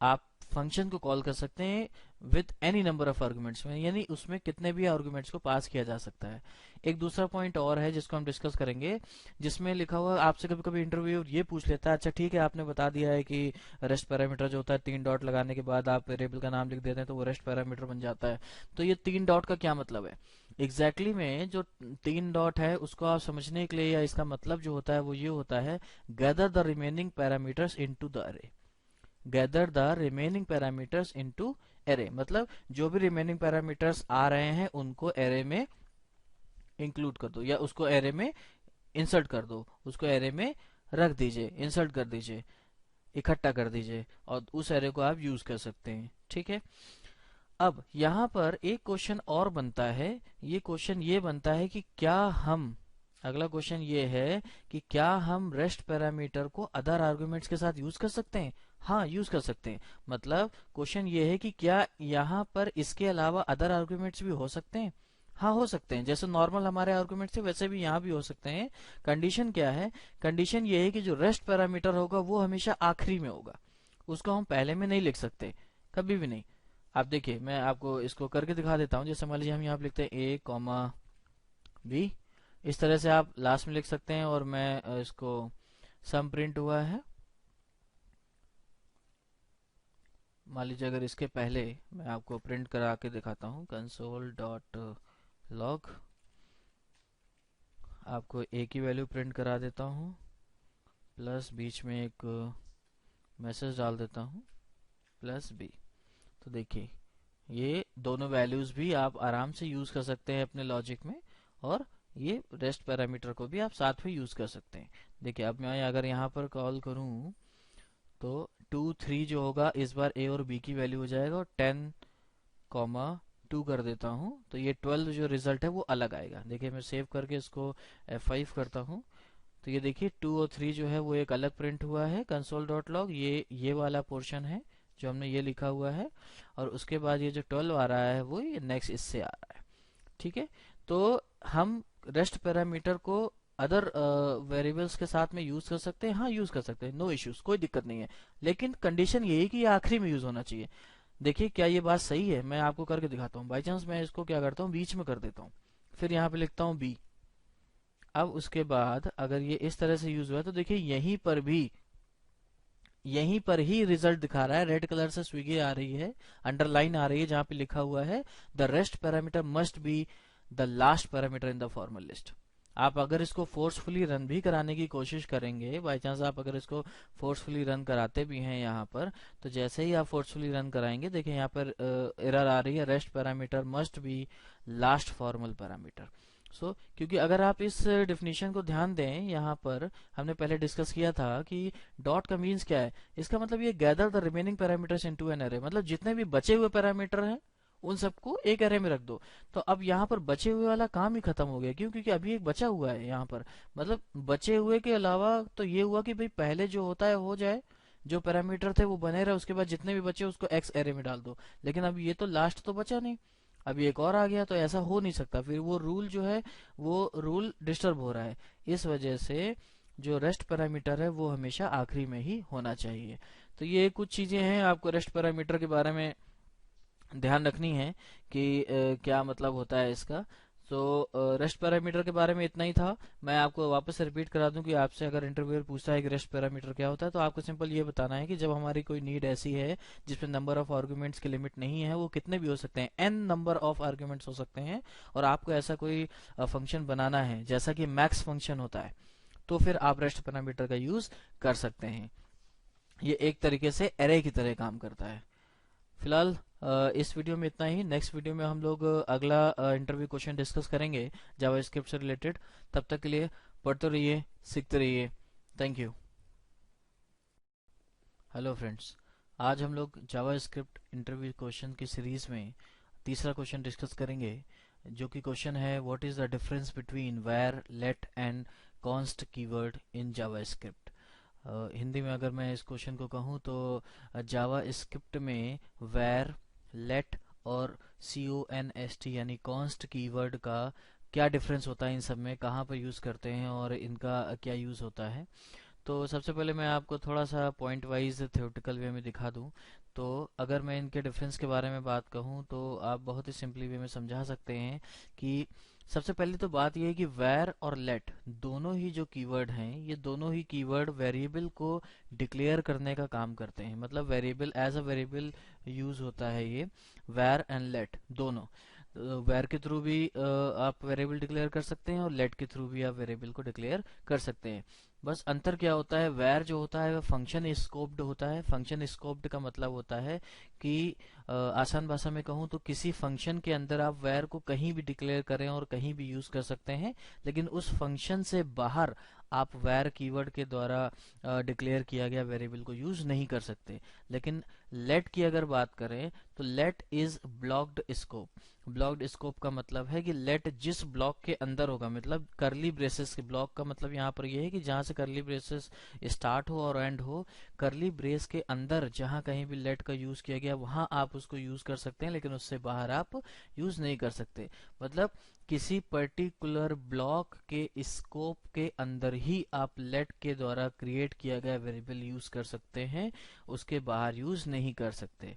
आप फंक्शन को कॉल कर सकते हैं with any number of arguments में, यानी उसमें कितने भी आर्गुमेंट्स को पास किया जा सकता है। एक दूसरा पॉइंट और है जिसको हम डिस्कस करेंगे, जिसमें लिखा हुआ आपसे कभी कभी इंटरव्यू ये पूछ लेता है, अच्छा ठीक है आपने बता दिया है कि रेस्ट पैरामीटर जो होता है 3 डॉट लगाने के बाद आप वेरिएबल का नाम लिख देते हैं तो वो रेस्ट पैरामीटर बन जाता है, तो ये 3 डॉट का क्या मतलब है एग्जैक्टली में। जो 3 डॉट है उसको आप समझने के लिए, या इसका मतलब जो होता है वो ये होता है, gather the remaining parameters into the array. Gather the remaining parameters into array, मतलब जो भी रिमेनिंग पैरामीटर्स आ रहे हैं उनको एरे में इंक्लूड कर दो, या उसको एरे में इंसर्ट कर दो, उसको एरे में रख दीजिए, इंसर्ट कर दीजिए, इकट्ठा कर दीजिए, और उस एरे को आप यूज कर सकते हैं। ठीक है, अब यहाँ पर एक क्वेश्चन और बनता है, ये क्वेश्चन ये बनता है कि क्या हम, अगला क्वेश्चन ये है कि क्या हम रेस्ट पैरामीटर को अदर आर्गुमेंट्स के साथ यूज कर सकते हैं। हाँ, यूज कर सकते हैं। मतलब क्वेश्चन ये है कि क्या यहाँ पर इसके अलावा अदर आर्गुमेंट्स भी हो सकते हैं। हाँ, हो सकते हैं, जैसे नॉर्मल हमारे आर्गुमेंट थे वैसे भी यहाँ भी हो सकते हैं। कंडीशन क्या है, कंडीशन ये है कि जो रेस्ट पैरामीटर होगा वो हमेशा आखिरी में होगा, उसको हम पहले में नहीं लिख सकते, कभी भी नहीं। आप देखिए, मैं आपको इसको करके दिखा देता हूँ। जैसे मान लीजिए हम यहाँ पे लिखते हैं ए कॉमा बी, इस तरह से आप लास्ट में लिख सकते हैं, और मैं इसको सम प्रिंट हुआ है, मान लीजिए अगर इसके पहले मैं आपको प्रिंट करा के दिखाता हूँ, कंसोल डॉट लॉग, आपको ए की वैल्यू प्रिंट करा देता हूँ, प्लस बीच में एक मैसेज डाल देता हूँ प्लस बी। तो देखिए ये दोनों वैल्यूज भी आप आराम से यूज कर सकते हैं अपने लॉजिक में, और ये रेस्ट पैरामीटर को भी आप साथ में यूज कर सकते हैं। देखिए अब मैं अगर यहाँ पर कॉल करूँ तो 2 3 जो होगा इस बार ए और बी की वैल्यू हो जाएगा, और 10 2 कर देता हूँ तो ये 12 जो रिजल्ट है वो अलग आएगा। देखिए मैं सेव करके इसको F5 करता हूँ, तो ये देखिए 2 और 3 जो है वो एक अलग प्रिंट हुआ है कंसोल डॉट लॉग, ये वाला पोर्शन है जो हमने ये लिखा हुआ है, और उसके बाद ये जो 12 आ रहा है वो ये नेक्स्ट इससे आ रहा है। ठीक है, तो हम रेस्ट पैरामीटर को अदर वेरिएबल्स के साथ में यूज कर सकते हैं। हाँ, यूज कर सकते हैं, नो इश्यूज, कोई दिक्कत नहीं है, लेकिन कंडीशन ये है कि ये आखिरी में यूज होना चाहिए। देखिए क्या ये बात सही है, मैं आपको करके दिखाता हूँ। बाई चांस मैं इसको क्या करता हूँ, बीच में कर देता हूँ, फिर यहाँ पे लिखता हूँ बी। अब उसके बाद अगर ये इस तरह से यूज हुआ है तो देखिए यहीं पर ही रिजल्ट दिखा रहा है, रेड कलर से स्विगी आ रही है, अंडरलाइन आ रही है, जहां पे लिखा हुआ है the rest parameter must be the last parameter in the formal list. आप अगर इसको फोर्सफुली रन भी कराने की कोशिश करेंगे, बाई चांस आप अगर इसको फोर्सफुली रन कराते भी हैं यहाँ पर, तो जैसे ही आप फोर्सफुली रन कराएंगे देखिए यहाँ पर एरर आ रही है, rest parameter must be last formal parameter. क्योंकि अगर आप इस डिफिनीशन को ध्यान दें, यहाँ पर हमने पहले डिस्कस किया था कि डॉट का मीन्स क्या है, इसका मतलब ये gather the remaining parameters into an array, मतलब जितने भी बचे हुए पैरामीटर हैं उन सबको एक एरे में रख दो। तो अब यहाँ पर बचे हुए वाला काम ही खत्म हो गया, क्यों, क्योंकि अभी एक बचा हुआ है यहाँ पर, मतलब बचे हुए के अलावा तो ये हुआ कि भाई पहले जो होता है हो जाए, जो पैरामीटर थे वो बने रहे, उसके बाद जितने भी बचे उसको एक्स एरे में डाल दो। लेकिन अब ये तो लास्ट तो बचा नहीं, अभी एक और आ गया, तो ऐसा हो नहीं सकता, फिर वो रूल जो है वो रूल डिस्टर्ब हो रहा है। इस वजह से जो रेस्ट पैरामीटर है वो हमेशा आखिरी में ही होना चाहिए। तो ये कुछ चीजें हैं आपको रेस्ट पैरामीटर के बारे में ध्यान रखनी है कि क्या मतलब होता है इसका। तो रेस्ट पैरामीटर के बारे में इतना ही था। मैं आपको वापस से रिपीट करा दूं कि आपसे अगर इंटरव्यूअर पूछता है कि रेस्ट पैरामीटर क्या होता है, तो आपको सिंपल ये बताना है कि जब हमारी कोई नीड ऐसी है जिसमें नंबर ऑफ आर्ग्यूमेंट्स की लिमिट नहीं है, वो कितने भी हो सकते हैं, एन नंबर ऑफ आर्ग्यूमेंट्स हो सकते हैं, और आपको ऐसा कोई फंक्शन बनाना है जैसा कि मैक्स फंक्शन होता है, तो फिर आप रेस्ट पैरामीटर का यूज कर सकते हैं। ये एक तरीके से एरे की तरह काम करता है। फिलहाल इस वीडियो में इतना ही। नेक्स्ट वीडियो में हम लोग अगला इंटरव्यू क्वेश्चन डिस्कस करेंगे जावास्क्रिप्ट से रिलेटेड। तब तक के लिए पढ़ते रहिए, सीखते रहिए। Thank you. हेलो फ्रेंड्स, आज हम लोग जावास्क्रिप्ट इंटरव्यू क्वेश्चन की सीरीज में तीसरा क्वेश्चन डिस्कस करेंगे, जो कि क्वेश्चन है what is the difference between var, let and const keyword in JavaScript. Hindi में अगर मैं इस क्वेश्चन को कहूँ तो जावा स्क्रिप्ट में वेर, लेट और CONST यानी कॉन्स्ट कीवर्ड का क्या डिफरेंस होता है, इन सब में कहाँ पर यूज़ करते हैं और इनका क्या यूज़ होता है। तो सबसे पहले मैं आपको थोड़ा सा पॉइंट वाइज थ्योरेटिकल वे में दिखा दूं। तो अगर मैं इनके डिफरेंस के बारे में बात कहूँ तो आप बहुत ही सिंपली वे में समझा सकते हैं कि सबसे पहले तो बात यह है कि where और let दोनों ही जो कीवर्ड हैं, ये दोनों ही कीवर्ड वेरिएबल को डिक्लेयर करने का काम करते हैं। मतलब variable as a variable use होता है ये where एंड let दोनों। where के थ्रू भी आप वेरिएबल डिक्लेयर कर सकते हैं और let के थ्रू भी आप वेरिएबल को डिक्लेयर कर सकते हैं। बस अंतर क्या होता है, where जो होता है वह फंक्शन स्कोप्ड होता है। फंक्शन स्कोप्ड का मतलब होता है कि आसान भाषा में कहूँ तो किसी फंक्शन के अंदर आप where को कहीं भी डिक्लेयर करें और कहीं भी यूज कर सकते हैं, लेकिन उस फंक्शन से बाहर आप where कीवर्ड के द्वारा डिक्लेयर किया गया वेरिएबल को यूज नहीं कर सकते। लेकिन let की अगर बात करें तो let is blocked scope. Blocked scope का मतलब है कि let जिस ब्लॉक के अंदर होगा, मतलब करली ब्रेसेस के ब्लॉक का मतलब यहाँ पर यह है कि जहां से करली ब्रेसेस स्टार्ट हो और एंड हो, करली ब्रेस के अंदर जहां कहीं भी let का यूज किया गया वहां आप उसको यूज कर सकते हैं, लेकिन उससे बाहर आप यूज नहीं कर सकते। मतलब किसी पर्टिकुलर ब्लॉक के स्कोप के अंदर ही आप let के द्वारा क्रिएट किया गया वेरिएबल यूज कर सकते हैं, उसके बाहर यूज नहीं कर सकते।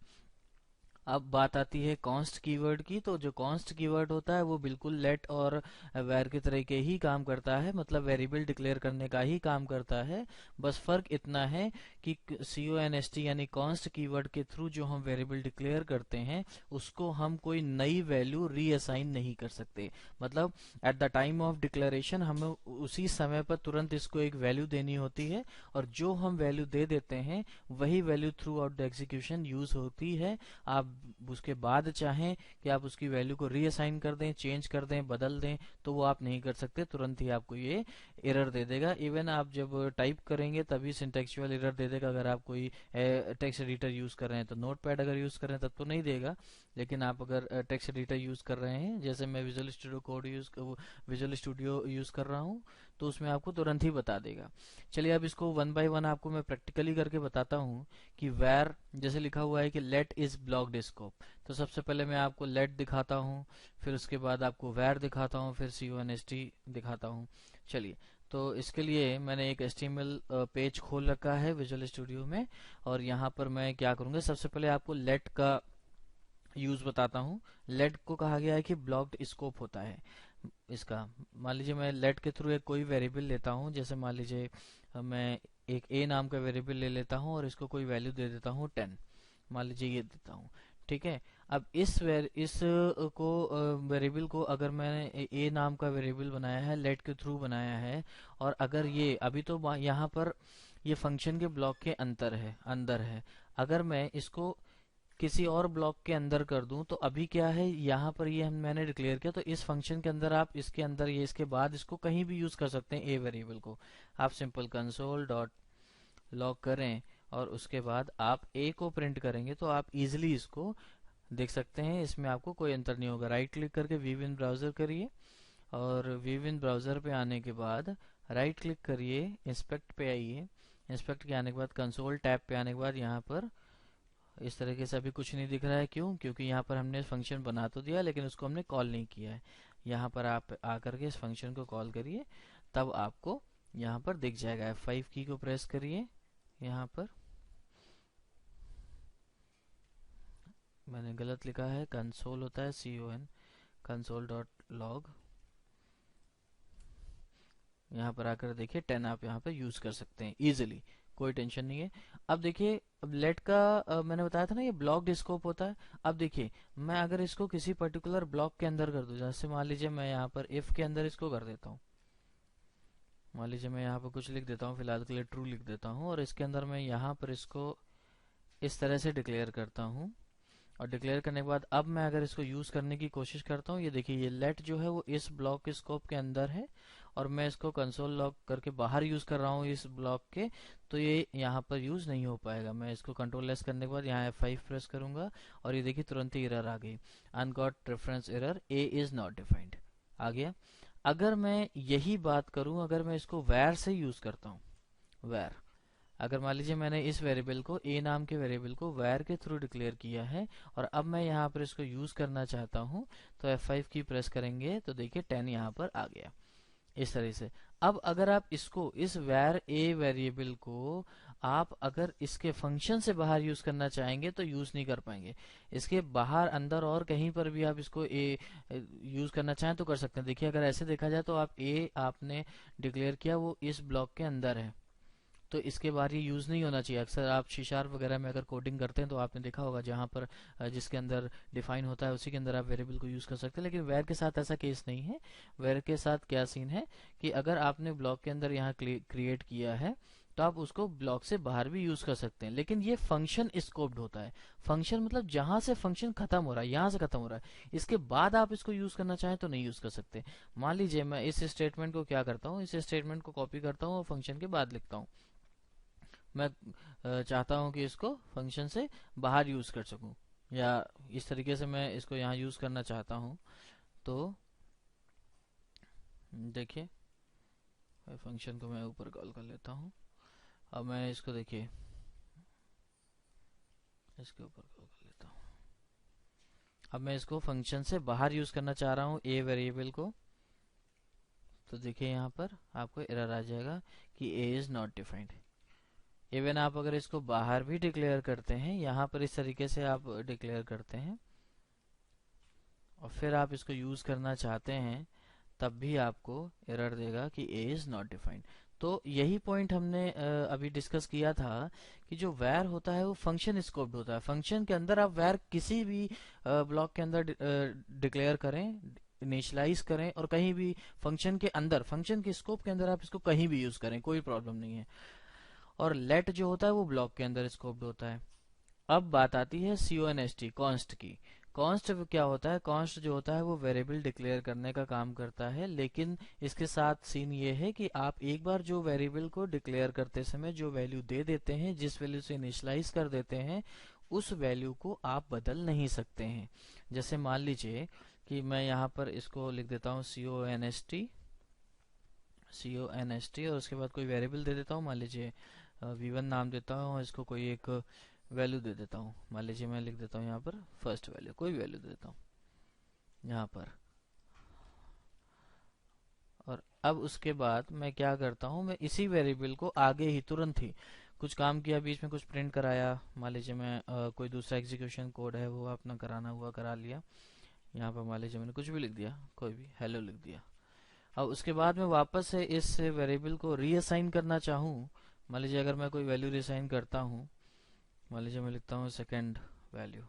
अब बात आती है कॉन्स्ट कीवर्ड की। तो जो कॉन्स्ट कीवर्ड होता है वो बिल्कुल लेट और वेर के तरीके ही काम करता है, मतलब वेरिएबल डिक्लेयर करने का ही काम करता है। बस फर्क इतना है कि CONST यानी कॉन्स्ट कीवर्ड के थ्रू जो हम वेरिएबल डिक्लेयर करते हैं उसको हम कोई नई वैल्यू रीअसाइन नहीं कर सकते। मतलब at the time of declaration हमें उसी समय पर तुरंत इसको एक वैल्यू देनी होती है, और जो हम वैल्यू दे देते हैं वही value through out the execution use होती है। आप उसके बाद चाहें कि आप उसकी वैल्यू को रीअसाइन कर दें, चेंज कर दें, बदल दें, तो वो आप नहीं कर सकते, तुरंत ही आपको ये एरर दे देगा। इवन आप जब टाइप करेंगे तभी सिंटेक्चुअल एरर दे देगा। अगर आप कोई टेक्स्ट एडिटर यूज कर रहे हैं तो, नोटपैड अगर यूज कर रहे हैं तब तो नहीं देगा, लेकिन आप अगर टेक्स्ट एडिटर यूज कर रहे हैं, जैसे मैं विजुअल स्टूडियो यूज कर रहा हूँ, तो उसमें आपको तुरंत ही बता देगा। चलिए अब इसको वन बाय वन आपको मैं प्रैक्टिकली करके बताता हूँ कि where जैसे लिखा हुआ है कि let is blocked scope। तो सबसे पहले मैं आपको let दिखाता हूँ, फिर उसके बाद आपको where दिखाता हूँ, फिर CONST दिखाता हूँ। चलिए, तो इसके लिए मैंने एक HTML पेज खोल रखा है विजुअल स्टूडियो में, और यहाँ पर मैं क्या करूँगा, सबसे पहले आपको let का यूज बताता हूँ। let को कहा गया है कि ब्लॉक्ड स्कोप होता है इसका। मान लीजिए मैं let के थ्रू एक कोई वेरिएबल लेता हूँ, जैसे मान लीजिए मैं एक a नाम का वेरिएबल ले लेता हूँ और इसको कोई वैल्यू दे देता हूँ 10, मान लीजिए ये देता हूँ। ठीक है, अब इस को वेरिएबल को अगर मैंने a नाम का वेरिएबल बनाया है, let के थ्रू बनाया है, और अगर ये अभी तो यहाँ पर ये फंक्शन के ब्लॉक के अंदर है, अगर मैं इसको किसी और ब्लॉक के अंदर कर दूं तो अभी क्या है, यहाँ पर ये मैंने डिक्लेयर किया, तो इस फंक्शन के अंदर आप इसके अंदर ये इसके बाद इसको कहीं भी यूज कर सकते हैं। ए वेरिएबल को आप सिंपल कंसोल डॉट लॉग करें और उसके बाद आप ए को प्रिंट करेंगे तो आप इजिली इसको देख सकते हैं, इसमें आपको कोई अंतर नहीं होगा। राइट क्लिक करके व्यू इन ब्राउजर करिए, और व्यू इन ब्राउजर पे आने के बाद राइट क्लिक करिए, इंस्पेक्ट पे आइए, इंस्पेक्ट के आने के बाद कंसोल टैब पे आने के बाद यहाँ पर इस तरीके से अभी कुछ नहीं दिख रहा है। क्यों? क्योंकि यहाँ पर हमने फंक्शन बना तो दिया लेकिन उसको हमने कॉल नहीं किया है। यहाँ पर आप आकर के इस फंक्शन को कॉल करिए, तब आपको यहाँ पर दिख जाएगा। F5 की को प्रेस करिए, यहाँ पर मैंने गलत लिखा है, कंसोल होता है CON, कंसोल डॉट लॉग। यहाँ पर आकर देखिए 10 आप यहाँ पर यूज कर सकते हैं इजिली, कोई टेंशन नहीं है। अब देखिए, अब लेट का मैंने बताया था ना ये ब्लॉक्ड स्कोप होता है। अब देखिए, मैं अगर इसको किसी पर्टिकुलर ब्लॉक के अंदर कर दूं, जैसे मान लीजिए मैं यहाँ पर इफ के अंदर इसको कर देता हूँ, मान लीजिए मैं यहाँ पर कुछ लिख देता हूँ, फिलहाल के लिए ट्रू लिख देता हूँ, और इसके अंदर मैं यहाँ पर इसको इस तरह से डिक्लेयर करता हूँ, और डिक्लेयर करने के बाद अब मैं अगर इसको यूज करने की कोशिश करता हूँ, ये देखिए ये लेट जो है वो इस ब्लॉक के स्कोप के अंदर है, और मैं इसको कंसोल लॉग करके बाहर यूज कर रहा हूँ इस ब्लॉक के, तो ये यहाँ पर यूज नहीं हो पाएगा। मैं इसको कंट्रोल एस करने के बाद यहाँ F5 प्रेस करूंगा, और ये देखिए तुरंत ही एरर आ गई, uncaught reference error, A is not defined आ गया। अगर मैं यही बात करूं, अगर मैं इसको where से यूज करता हूँ, where, अगर मान लीजिए मैंने इस वेरिएबल को a नाम के वेरिएबल को where के थ्रू डिक्लेयर किया है, और अब मैं यहाँ पर इसको यूज करना चाहता हूँ, तो F5 की प्रेस करेंगे तो देखिए 10 यहाँ पर आ गया। इस तरह से। अब अगर आप इसको, इस var a वेरिएबल को आप अगर इसके फंक्शन से बाहर यूज करना चाहेंगे तो यूज नहीं कर पाएंगे। इसके बाहर, अंदर और कहीं पर भी आप इसको a यूज करना चाहें तो कर सकते हैं। देखिए अगर ऐसे देखा जाए तो आप a आपने डिक्लेयर किया, वो इस ब्लॉक के अंदर है, तो इसके बाहर ये यूज नहीं होना चाहिए। अक्सर आप सी शार्प वगैरह में अगर कोडिंग करते हैं तो आपने देखा होगा, जहां पर जिसके अंदर डिफाइन होता है उसी के अंदर आप वेरिएबल को यूज कर सकते हैं। लेकिन वेर के साथ ऐसा केस नहीं है। वेर के साथ क्या सीन है कि अगर आपने ब्लॉक के अंदर यहाँ क्रिएट किया है तो आप उसको ब्लॉक से बाहर भी यूज कर सकते हैं, लेकिन ये फंक्शन स्कोप्ड होता है। फंक्शन मतलब जहां से फंक्शन खत्म हो रहा है, यहां से खत्म हो रहा है, इसके बाद आप इसको यूज करना चाहें तो नहीं यूज कर सकते। मान लीजिए मैं इस स्टेटमेंट को क्या करता हूँ, इस स्टेटमेंट को कॉपी करता हूँ और फंक्शन के बाद लिखता हूँ। मैं चाहता हूं कि इसको फंक्शन से बाहर यूज कर सकूं, या इस तरीके से मैं इसको यहाँ यूज करना चाहता हूं। तो देखिए फंक्शन को मैं ऊपर कॉल कर लेता हूं। अब मैं इसको, देखिए इसके ऊपर कॉल कर लेता हूं। अब मैं इसको फंक्शन से बाहर यूज करना चाह रहा हूं a वेरिएबल को। तो देखिए यहाँ पर आपको एरर आ जाएगा कि a is not defined. Even आप अगर इसको बाहर भी डिक्लेयर करते हैं, यहाँ पर इस तरीके से आप डिक्लेयर करते हैं और फिर आप इसको यूज करना चाहते हैं, तब भी आपको एरर देगा कि a इज नॉट डिफाइंड। तो यही पॉइंट हमने अभी डिस्कस किया था कि जो var होता है वो फंक्शन स्कोप्ड होता है। फंक्शन के अंदर आप var किसी भी ब्लॉक के अंदर डिक्लेयर करें, इनिशियलाइज करें, और कहीं भी फंक्शन के अंदर, फंक्शन के स्कोप के अंदर आप इसको कहीं भी यूज करें, कोई प्रॉब्लम नहीं है। और लेट जो होता है वो ब्लॉक के अंदर स्कोप्ड होता है। अब बात आती है const, कॉन्स्ट की। कॉन्स्ट क्या होता है? कॉन्स्ट जो होता है वो वेरिएबल डिक्लेयर करने का काम करता है, लेकिन इसके साथ सीन ये है कि आप एक बार जो वेरिएबल को डिक्लेयर करते समय जो वैल्यू दे देते हैं, जिस वैल्यू से इनिशियलाइज कर देते हैं, उस वैल्यू को आप बदल नहीं सकते हैं। जैसे मान लीजिए कि मैं यहाँ पर इसको लिख देता हूँ const, और उसके बाद कोई वेरिएबल दे देता हूँ, मान लीजिए v1 नाम देता हूँ, और इसको कोई एक वैल्यू दे देता हूँ। मान लीजिए मैं लिख देता हूँ यहाँ पर फर्स्ट वैल्यू, कोई वैल्यू दे देता हूँ यहाँ पर। और अब उसके बाद मैं क्या करता हूँ, मैं इसी वेरिएबल को आगे ही तुरंत ही कुछ काम किया, बीच में कुछ प्रिंट कराया, मान लीजिए मैं कोई दूसरा एग्जीक्यूशन कोड है वो अपना कराना हुआ करा लिया। यहाँ पर मान लीजिए मैंने कुछ भी लिख दिया, कोई भी हेलो लिख दिया। अब उसके बाद मैं वापस से इस वेरिएबल को रीअसाइन करना चाहूँ, मान लीजिए अगर मैं कोई वैल्यू रीअसाइन करता हूँ, मान लीजिए मैं लिखता हूँ सेकेंड वैल्यू।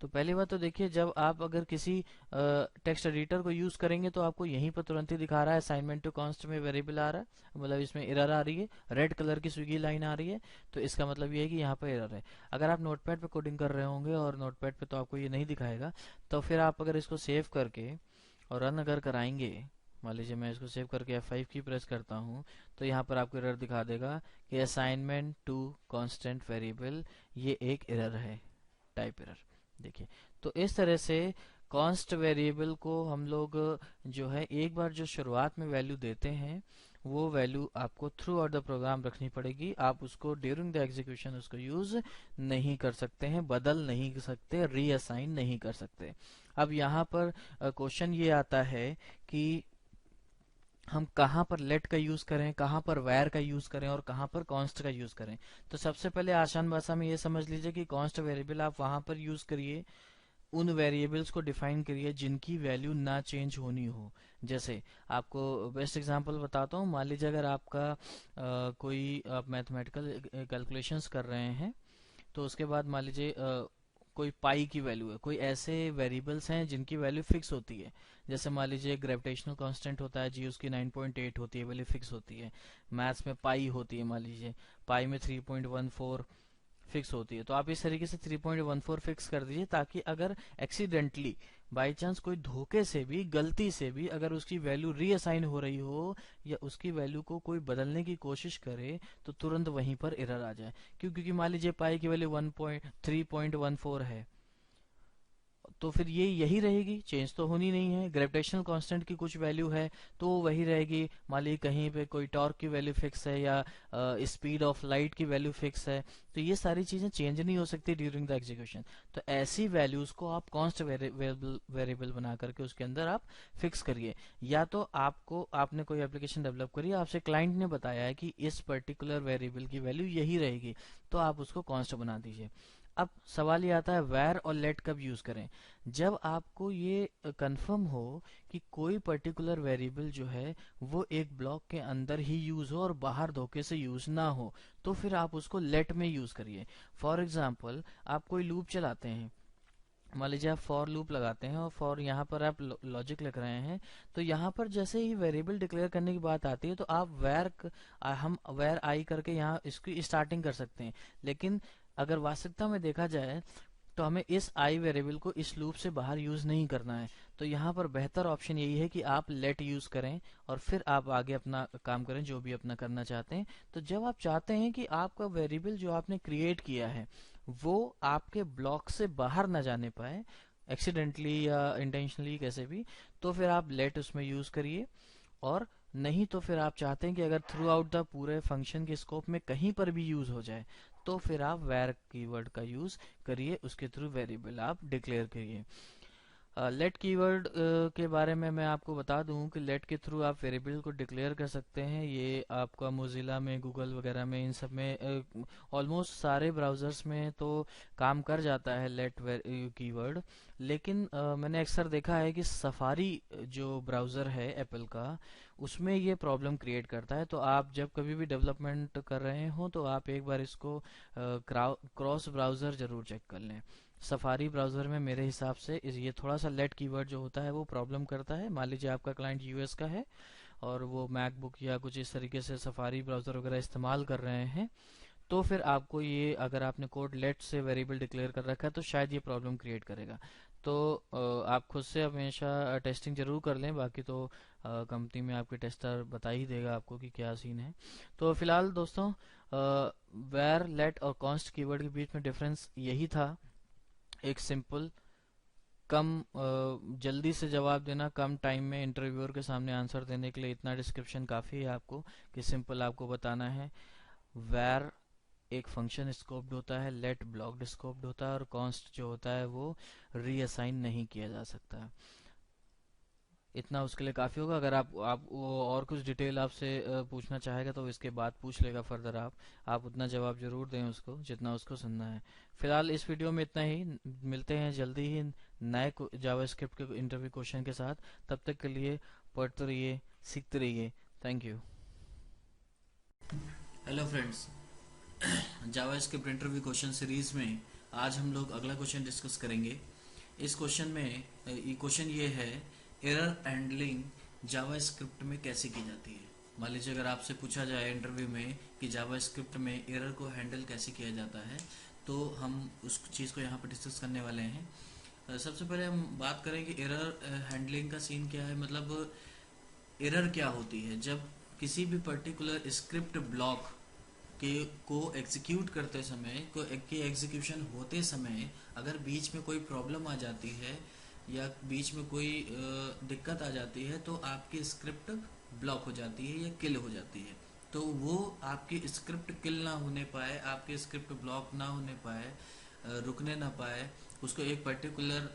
तो पहली बात तो देखिए, जब आप अगर किसी टेक्स्ट एडिटर को यूज करेंगे तो आपको यहीं पर तुरंत ही दिखा रहा है असाइनमेंट टू कॉन्स्ट में वेरिएबल आ रहा है, मतलब इसमें एरर आ रही है, रेड कलर की स्विगी लाइन आ रही है। तो इसका मतलब ये है कि यहाँ पर एरर है। अगर आप नोटपैड पे कोडिंग कर रहे होंगे और नोटपैड पे तो आपको ये नहीं दिखाएगा, तो फिर आप अगर इसको सेव करके और रन अगर कराएंगे, मान लीजिए मैं इसको सेव करके F5 की प्रेस करता हूँ, तो यहाँ पर आपको एरर दिखा देगा कि असाइनमेंट टू कांस्टेंट वेरिएबल, ये एक एरर है, टाइप एरर। देखिए, तो इस तरह से कॉन्स्ट वेरिएबल को हम लोग जो है एक बार जो शुरुआत में वैल्यू देते हैं, वो वैल्यू आपको थ्रू आउट द प्रोग्राम रखनी पड़ेगी। आप उसको ड्यूरिंग द एग्जीक्यूशन उसको यूज नहीं कर सकते हैं, बदल नहीं सकते, रीअसाइन नहीं कर सकते। अब यहाँ पर क्वेश्चन ये आता है कि हम कहाँ पर लेट का यूज करें, कहाँ पर वायर का यूज करें, और कहाँ पर कॉन्स्ट का यूज करें। तो सबसे पहले आसान भाषा में ये समझ लीजिए कि कॉन्स्ट वेरिएबल आप वहां पर यूज करिए, उन वेरिएबल्स को डिफाइन करिए जिनकी वैल्यू ना चेंज होनी हो। जैसे आपको बेस्ट एग्जांपल बताता हूँ, मान लीजिए अगर आपका कोई आप मैथमेटिकल कैलकुलेशंस कर रहे हैं, तो उसके बाद मान लीजिए कोई पाई की वैल्यू है, कोई ऐसे वेरिएबल्स हैं जिनकी वैल्यू फिक्स होती है। जैसे मान लीजिए ग्रेविटेशनल कांस्टेंट होता है जी, उसकी 9.8 होती है, वैल्यू फिक्स होती है। मैथ्स में पाई होती है, मान लीजिए पाई में 3.14 फिक्स होती है। तो आप इस तरीके से 3.14 फिक्स कर दीजिए, ताकि अगर एक्सीडेंटली बाई चांस कोई धोखे से भी, गलती से भी अगर उसकी वैल्यू रीअसाइन हो रही हो, या उसकी वैल्यू को कोई बदलने की कोशिश करे, तो तुरंत वहीं पर एरर आ जाए। क्यों? क्योंकि मान लीजिए पाई की वैल्यू 3.14 है, तो फिर ये यही रहेगी, चेंज तो होनी नहीं है। ग्रेविटेशनल कांस्टेंट की कुछ वैल्यू है तो वो वही रहेगी। मान लीजिए कहीं पे कोई टॉर्क की वैल्यू फिक्स है या स्पीड ऑफ लाइट की वैल्यू फिक्स है, तो ये सारी चीजें चेंज नहीं हो सकती ड्यूरिंग द एग्जीक्यूशन। तो ऐसी वैल्यूज को आप कॉन्स्ट वेरिएबल बना करके उसके अंदर आप फिक्स करिए। या तो आपने कोई एप्लीकेशन डेवलप करी, आपसे क्लाइंट ने बताया है कि इस पर्टिकुलर वेरिएबल की वैल्यू यही रहेगी, तो आप उसको कॉन्स्ट बना दीजिए। अब सवाल ये आता है वेर और लेट कब यूज करें। जब आपको ये कंफर्म हो कि कोई पर्टिकुलर वेरिएबल जो है वो एक ब्लॉक के अंदर ही यूज हो और बाहर धोखे से यूज ना हो, तो फिर आप उसको लेट में यूज करिए। फॉर एग्जाम्पल, आप कोई लूप चलाते हैं, मान लीजिए आप फॉर लूप लगाते हैं और फॉर यहाँ पर आप लॉजिक लिख रहे हैं, तो यहाँ पर जैसे ही वेरिएबल डिक्लेयर करने की बात आती है तो आप हम वेर आई करके यहाँ इसकी स्टार्टिंग कर सकते हैं। लेकिन अगर वास्तविकता में देखा जाए तो हमें इस आई वेरिएबल को इस लूप से बाहर यूज नहीं करना है। तो यहाँ पर बेहतर ऑप्शन यही है कि आप लेट यूज करें और फिर आप आगे अपना काम करें जो भी अपना करना चाहते हैं। तो जब आप चाहते हैं कि आपका वेरिएबल जो आपने क्रिएट किया है वो आपके ब्लॉक से बाहर ना जाने पाए, एक्सीडेंटली या इंटेंशनली कैसे भी, तो फिर आप लेट उसमें यूज करिए। और नहीं तो फिर आप चाहते हैं कि अगर थ्रू आउट द पूरे फंक्शन के स्कोप में कहीं पर भी यूज हो जाए, तो फिर आप वेर कीवर्ड का यूज करिए, उसके थ्रू वेरिएबल आप डिक्लेयर करिए। लेट कीवर्ड के बारे में मैं आपको बता दूं कि लेट के थ्रू आप वेरिएबल को डिक्लेयर कर सकते हैं। ये आपका मोजिला में, गूगल वगैरह में, इन सब में, ऑलमोस्ट सारे ब्राउजर्स में तो काम कर जाता है लेट कीवर्ड। लेकिन मैंने अक्सर देखा है कि सफारी जो ब्राउजर है एप्पल का, उसमें ये प्रॉब्लम क्रिएट करता है। तो आप जब कभी भी डेवलपमेंट कर रहे हो तो आप एक बार इसको क्रॉस ब्राउजर जरूर चेक कर लें। सफारी ब्राउजर में मेरे हिसाब से ये थोड़ा सा लेट कीवर्ड जो होता है वो प्रॉब्लम करता है। मान लीजिए आपका क्लाइंट यूएस का है और वो मैकबुक या कुछ इस तरीके से सफारी ब्राउजर वगैरह इस्तेमाल कर रहे हैं, तो फिर आपको ये, अगर आपने कोड लेट से वेरिएबल डिक्लेयर कर रखा है तो शायद ये प्रॉब्लम क्रिएट करेगा। तो आप खुद से हमेशा टेस्टिंग जरूर कर लें, बाकी तो कंपनी में आपके टेस्टर बता ही देगा आपको कि क्या सीन है। तो फिलहाल दोस्तों, वेर, लेट और कॉन्स्ट कीवर्ड के बीच में डिफरेंस यही था। एक सिंपल, कम जल्दी से जवाब देना, कम टाइम में इंटरव्यूअर के सामने आंसर देने के लिए इतना डिस्क्रिप्शन काफ़ी है आपको, कि सिंपल आपको बताना है वेर एक फंक्शन स्कोप्ड होता है, लेट ब्लॉक्ड स्कोप्ड होता है और कॉन्स्ट जो होता है वो रीअसाइन नहीं किया जा सकता। इतना उसके लिए काफ़ी होगा। अगर आप वो और कुछ डिटेल आपसे पूछना चाहेगा तो इसके बाद पूछ लेगा फर्दर। आप उतना जवाब जरूर दें उसको जितना उसको सुनना है। फिलहाल इस वीडियो में इतना ही, मिलते हैं जल्दी ही नए जावास्क्रिप्ट के इंटरव्यू क्वेश्चन के साथ। तब तक के लिए पढ़ते रहिए, सीखते रहिए। Thank you. Hello friends, JavaScript interview question series में आज हम लोग अगला क्वेश्चन डिस्कस करेंगे। इस क्वेश्चन में क्वेश्चन ये है, एरर हैंडलिंग जावास्क्रिप्ट में कैसे की जाती है। मान लीजिए अगर आपसे पूछा जाए इंटरव्यू में कि जावास्क्रिप्ट में एरर को हैंडल कैसे किया जाता है, तो हम उस चीज़ को यहाँ पर डिस्कस करने वाले हैं। सबसे पहले हम बात करें कि एरर हैंडलिंग का सीन क्या है। मतलब एरर क्या होती है जब किसी भी पर्टिकुलर स्क्रिप्ट ब्लॉक को एग्जीक्यूट करते समय, के एग्जीक्यूशन होते समय अगर बीच में कोई प्रॉब्लम आ जाती है या बीच में कोई दिक्कत आ जाती है तो आपकी स्क्रिप्ट ब्लॉक हो जाती है या किल हो जाती है। तो वो आपकी स्क्रिप्ट किल ना होने पाए, आपकी स्क्रिप्ट ब्लॉक ना होने पाए, रुकने ना पाए, उसको एक पर्टिकुलर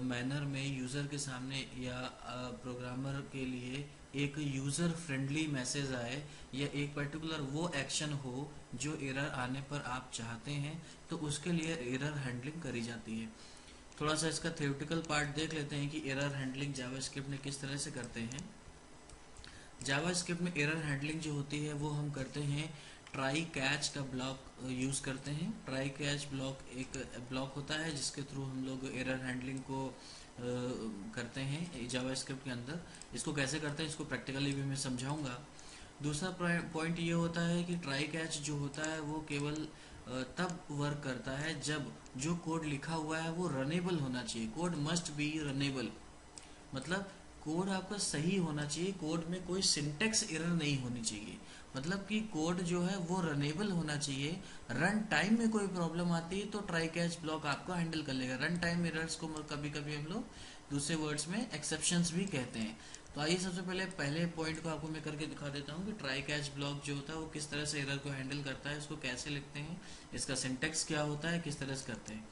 मैनर में यूज़र के सामने या प्रोग्रामर के लिए एक यूज़र फ्रेंडली मैसेज आए या एक पर्टिकुलर वो एक्शन हो जो एरर आने पर आप चाहते हैं, तो उसके लिए एरर हैंडलिंग करी जाती है। थोड़ा सा इसका थ्योरेटिकल पार्ट देख लेते हैं कि एरर हैंडलिंग जावास्क्रिप्ट में किस तरह से करते हैं। जावास्क्रिप्ट में एरर हैंडलिंग जो होती है वो हम करते हैं ट्राई कैच का ब्लॉक यूज़ करते हैं। ट्राई कैच ब्लॉक एक ब्लॉक होता है जिसके थ्रू हम लोग एरर हैंडलिंग को करते हैं जावास्क्रिप्ट के अंदर। इसको कैसे करते हैं इसको प्रैक्टिकली भी मैं समझाऊंगा। दूसरा पॉइंट ये होता है कि ट्राई कैच जो होता है वो केवल तब वर्क करता है जब जो कोड लिखा हुआ है वो रनेबल होना चाहिए। कोड मस्ट बी रनेबल, मतलब कोड आपका सही होना चाहिए, कोड में कोई सिंटेक्स एरर नहीं होनी चाहिए। मतलब कि कोड जो है वो रनेबल होना चाहिए। रन टाइम में कोई प्रॉब्लम आती है तो ट्राई कैच ब्लॉक आपको हैंडल कर लेगा। रन टाइम एरर्स को कभी कभी हम लोग दूसरे वर्ड्स में एक्सेप्शंस भी कहते हैं। तो आइए सबसे पहले पहले पॉइंट को आपको मैं करके दिखा देता हूँ कि ट्राई कैच ब्लॉक जो होता है वो किस तरह से एरर को हैंडल करता है, इसको कैसे लिखते हैं, इसका सिंटेक्स क्या होता है, किस तरह से करते हैं।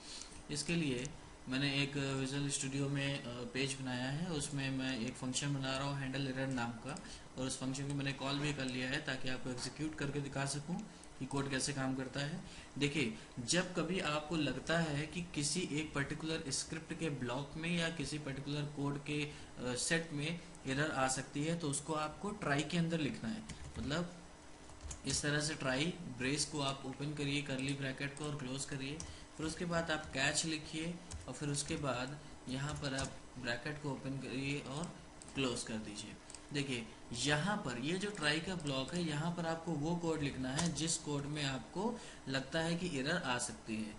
इसके लिए मैंने एक विजुअल स्टूडियो में पेज बनाया है, उसमें मैं एक फंक्शन बना रहा हूँ हैंडल एरर नाम का, और उस फंक्शन को मैंने कॉल भी कर लिया है ताकि आपको एग्जीक्यूट करके दिखा सकूँ कि कोड कैसे काम करता है। देखिए, जब कभी आपको लगता है कि किसी एक पर्टिकुलर स्क्रिप्ट के ब्लॉक में या किसी पर्टिकुलर कोड के सेट में एरर आ सकती है तो उसको आपको ट्राई के अंदर लिखना है। मतलब इस तरह से ट्राई ब्रेस को आप ओपन करिए, करली ब्रैकेट को, और क्लोज करिए। फिर उसके बाद आप कैच लिखिए, और फिर उसके बाद यहाँ पर आप ब्रैकेट को ओपन करिए और क्लोज कर दीजिए। देखिए, यहाँ पर ये जो ट्राई का ब्लॉक है, यहाँ पर आपको वो कोड लिखना है जिस कोड में आपको लगता है कि एरर आ सकती है।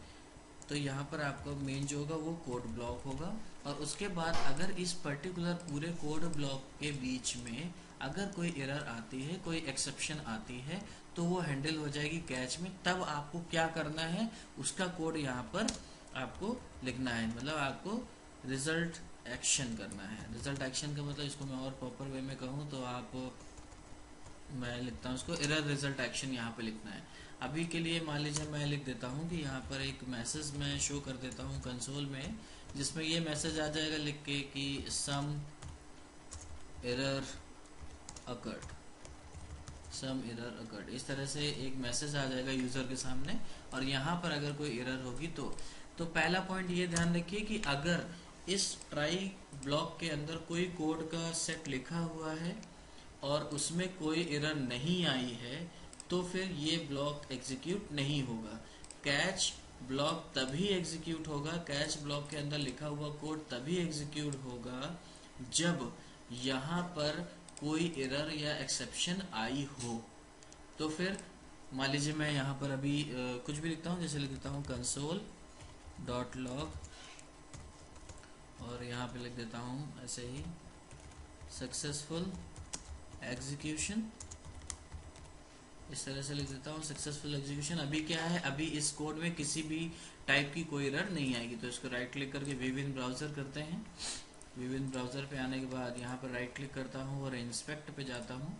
तो यहाँ पर आपका मेन जो होगा वो कोड ब्लॉक होगा, और उसके बाद अगर इस पर्टिकुलर पूरे कोड ब्लॉक के बीच में अगर कोई एरर आती है, कोई एक्सेप्शन आती है, तो वो हैंडल हो जाएगी कैच में। तब आपको क्या करना है, उसका कोड यहाँ पर आपको लिखना है। मतलब आपको रिजल्ट एक्शन करना है। रिजल्ट एक्शन का मतलब, इसको मैं और प्रॉपर वे में कहूँ तो मैं लिखता हूँ उसको एरर रिजल्ट एक्शन यहाँ पे लिखना है। अभी के लिए मान लीजिए मैं लिख देता हूँ कि यहाँ पर एक मैसेज मैं शो कर देता हूँ कंसोल में, जिसमें ये मैसेज आ जाएगा लिख के कि some error occurred, some error occurred. इस तरह से एक मैसेज आ जाएगा यूजर के सामने, और यहाँ पर अगर कोई एरर होगी तो पहला पॉइंट ये ध्यान रखिए कि अगर इस ट्राई ब्लॉक के अंदर कोई कोड का सेट लिखा हुआ है और उसमें कोई एरर नहीं आई है तो फिर ये ब्लॉक एग्जीक्यूट नहीं होगा। कैच ब्लॉक तभी एग्जीक्यूट होगा, कैच ब्लॉक के अंदर लिखा हुआ कोड तभी एग्जीक्यूट होगा जब यहाँ पर कोई एरर या एक्सेप्शन आई हो। तो फिर मान लीजिए मैं यहाँ पर अभी कुछ भी लिखता हूँ, जैसे लिख देता हूँ कंसोल डॉट लॉग, और यहाँ पे लिख देता हूँ ऐसे ही सक्सेसफुल एग्जीक्यूशन। इस तरह से लिख देता हूँ सक्सेसफुल एग्जीक्यूशन। अभी क्या है, अभी इस कोड में किसी भी टाइप की कोई एरर नहीं आएगी। तो इसको राइट क्लिक करके विविन ब्राउज़र करते हैं। विविन ब्राउज़र पे आने के बाद यहाँ पर राइट क्लिक करता हूँ और इंस्पेक्ट पे जाता हूँ।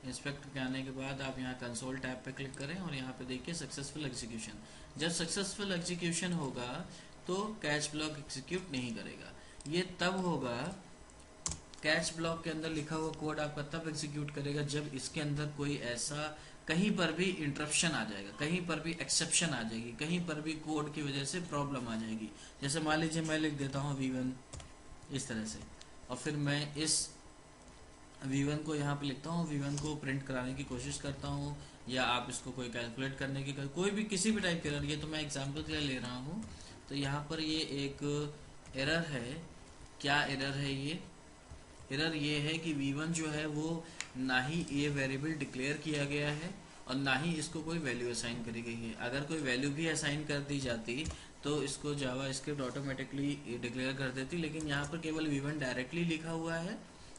इंस्पेक्ट पे आने के बाद आप यहाँ कंसोल टैब पे क्लिक करें और यहाँ पे देखिए सक्सेसफुल एग्जीक्यूशन। जब सक्सेसफुल एग्जीक्यूशन होगा तो कैच ब्लॉक एग्जीक्यूट नहीं करेगा। ये तब होगा, कैच ब्लॉक के अंदर लिखा हुआ कोड आपका तब एग्जीक्यूट करेगा जब इसके अंदर कोई ऐसा कहीं पर भी इंटरप्शन आ जाएगा, कहीं पर भी एक्सेप्शन आ जाएगी, कहीं पर भी कोड की वजह से प्रॉब्लम आ जाएगी। जैसे मान लीजिए मैं लिख देता हूँ V1 इस तरह से, और फिर मैं इस V1 को यहाँ पे लिखता हूँ, V1 को प्रिंट कराने की कोशिश करता हूँ, या आप इसको कोई कैलकुलेट करने की कोई भी किसी भी टाइप की एरर, ये तो मैं एग्जांपल के लिए ले रहा हूँ। तो यहाँ पर ये एक एरर है। क्या एरर है ये? एरर ये है कि V1 जो है वो ना ही ये वेरिएबल डिक्लेयर किया गया है और ना ही इसको कोई वैल्यू असाइन करी गई है। अगर कोई वैल्यू भी असाइन कर दी जाती तो इसको जावा स्क्रिप्ट ऑटोमेटिकली डिक्लेयर कर देती, लेकिन यहाँ पर केवल V1 डायरेक्टली लिखा हुआ है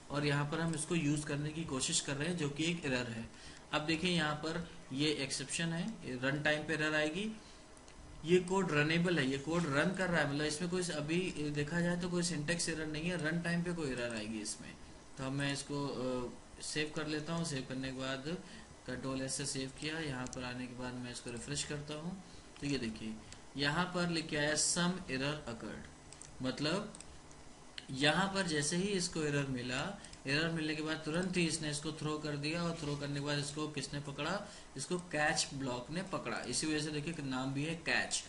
और यहाँ पर हम इसको यूज़ करने की कोशिश कर रहे हैं, जो कि एक एरर है। अब देखिए यहाँ पर ये एक्सेप्शन है, रन टाइम पे एरर आएगी। ये कोड रनेबल है, ये कोड रन कर रहा है, मतलब इसमें कोई अभी देखा जाए तो कोई सिंटेक्स एरर नहीं है, रन टाइम पे कोई एरर आएगी इसमें। तो मैं इसको सेव कर लेता हूँ। सेव करने के बाद कंट्रोल एस से सेव किया। यहाँ पर आने के बाद मैं इसको रिफ्रेश करता हूँ तो ये देखिए यहाँ पर लिखा है सम एरर अकर्ड। मतलब यहाँ पर जैसे ही इसको एरर मिला, एरर मिलने के बाद तुरंत ही इसने इसको थ्रो कर दिया, और थ्रो करने के बाद इसको किसने पकड़ा, इसको कैच ब्लॉक ने पकड़ा। इसी वजह से देखिए नाम भी है कैच।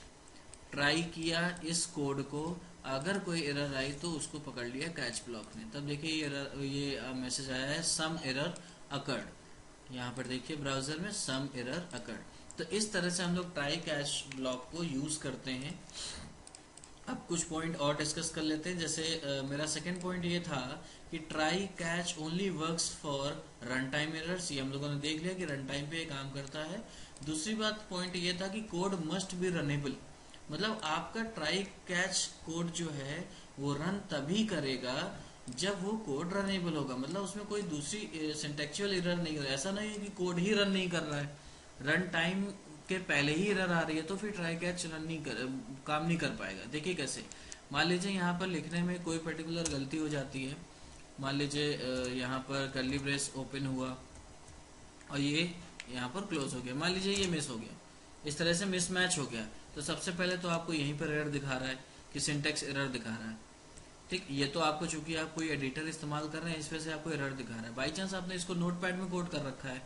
ट्राई किया इस कोड को, अगर कोई एरर आई तो उसको पकड़ लिया कैच ब्लॉक ने। तब देखिए ये मैसेज आया है सम एरर अकर्ड। यहाँ पर देखिए ब्राउजर में सम एरर अकर्ड। तो इस तरह से हम लोग ट्राई कैच ब्लॉक को यूज करते हैं। अब कुछ पॉइंट और डिस्कस कर लेते हैं। जैसे मेरा सेकंड पॉइंट ये था कि try catch only works for run time errors. ये हम लोगों ने देख लिया कि रन टाइम पे काम करता है। दूसरी बात पॉइंट ये था कि कोड मस्ट बी रनेबल। मतलब आपका ट्राई कैच कोड जो है वो रन तभी करेगा जब वो कोड रनेबल होगा, मतलब उसमें कोई दूसरी सिंटेक्चुअल एरर नहीं हो रहा है, ऐसा नहीं है कि कोड ही रन नहीं कर रहा है, रन टाइम के पहले ही एरर आ रही है, तो फिर ट्राई कैच रन नहीं कर काम नहीं कर पाएगा। देखिए कैसे, मान लीजिए यहाँ पर लिखने में कोई पर्टिकुलर गलती हो जाती है, मान लीजिए यहाँ पर कर्ली ब्रेस ओपन हुआ और ये यहाँ पर क्लोज हो गया, मान लीजिए ये मिस हो गया, इस तरह से मिसमैच हो गया, तो सबसे पहले तो आपको यहीं पर एरर दिखा रहा है कि सिंटेक्स एरर दिखा रहा है। ठीक, ये तो आपको, चूंकि आप कोई एडिटर इस्तेमाल कर रहे हैं, इस वजह से आपको एरर दिखा रहा है। बाई चांस आपने इसको नोटपैड में कोड कर रखा है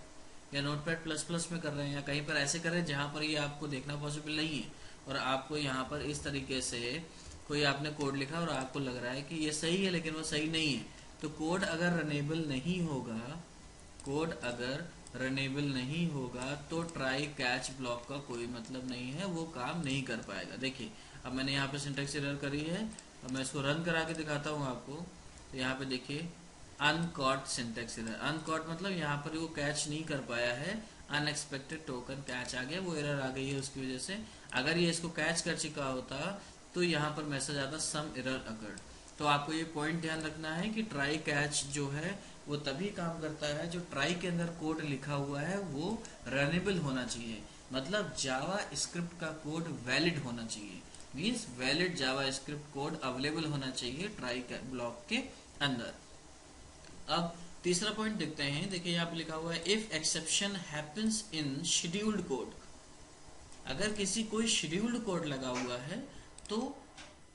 या नोटपैड प्लस प्लस में कर रहे हैं या कहीं पर ऐसे कर रहे हैं जहाँ पर ये आपको देखना पॉसिबल नहीं है, और आपको यहाँ पर इस तरीके से कोई आपने कोड लिखा और आपको लग रहा है कि ये सही है लेकिन वो सही नहीं है, तो कोड अगर रनेबल नहीं होगा, कोड अगर रनेबल नहीं होगा तो ट्राई कैच ब्लॉक का कोई मतलब नहीं है, वो काम नहीं कर पाएगा। देखिए अब मैंने यहाँ पे सिंटेक्स एरर करी है, अब मैं इसको रन करा के दिखाता हूँ आपको, तो यहाँ पे देखिए अनकॉट सिंटेक्स एरर, अनकॉट मतलब यहाँ पर वो कैच नहीं कर पाया है, अनएक्सपेक्टेड टोकन कैच आ गया, वो एरर आ गई है उसकी वजह से। अगर ये इसको कैच कर चुका होता तो यहाँ पर मैसेज आता सम एरर अकर्ड। तो आपको ये पॉइंट ध्यान रखना है कि ट्राई कैच जो है वो तभी काम करता है जो ट्राई के अंदर कोड लिखा हुआ है वो रनेबल होना चाहिए, मतलब जावा स्क्रिप्ट का कोड वैलिड होना चाहिए, मीन्स वैलिड जावा स्क्रिप्ट कोड अवेलेबल होना चाहिए ट्राई ब्लॉक के अंदर। अब तीसरा पॉइंट देखते हैं, देखिए यहाँ पे लिखा हुआ है if exception happens in scheduled code, अगर किसी कोई शेड्यूल्ड कोड लगा हुआ है तो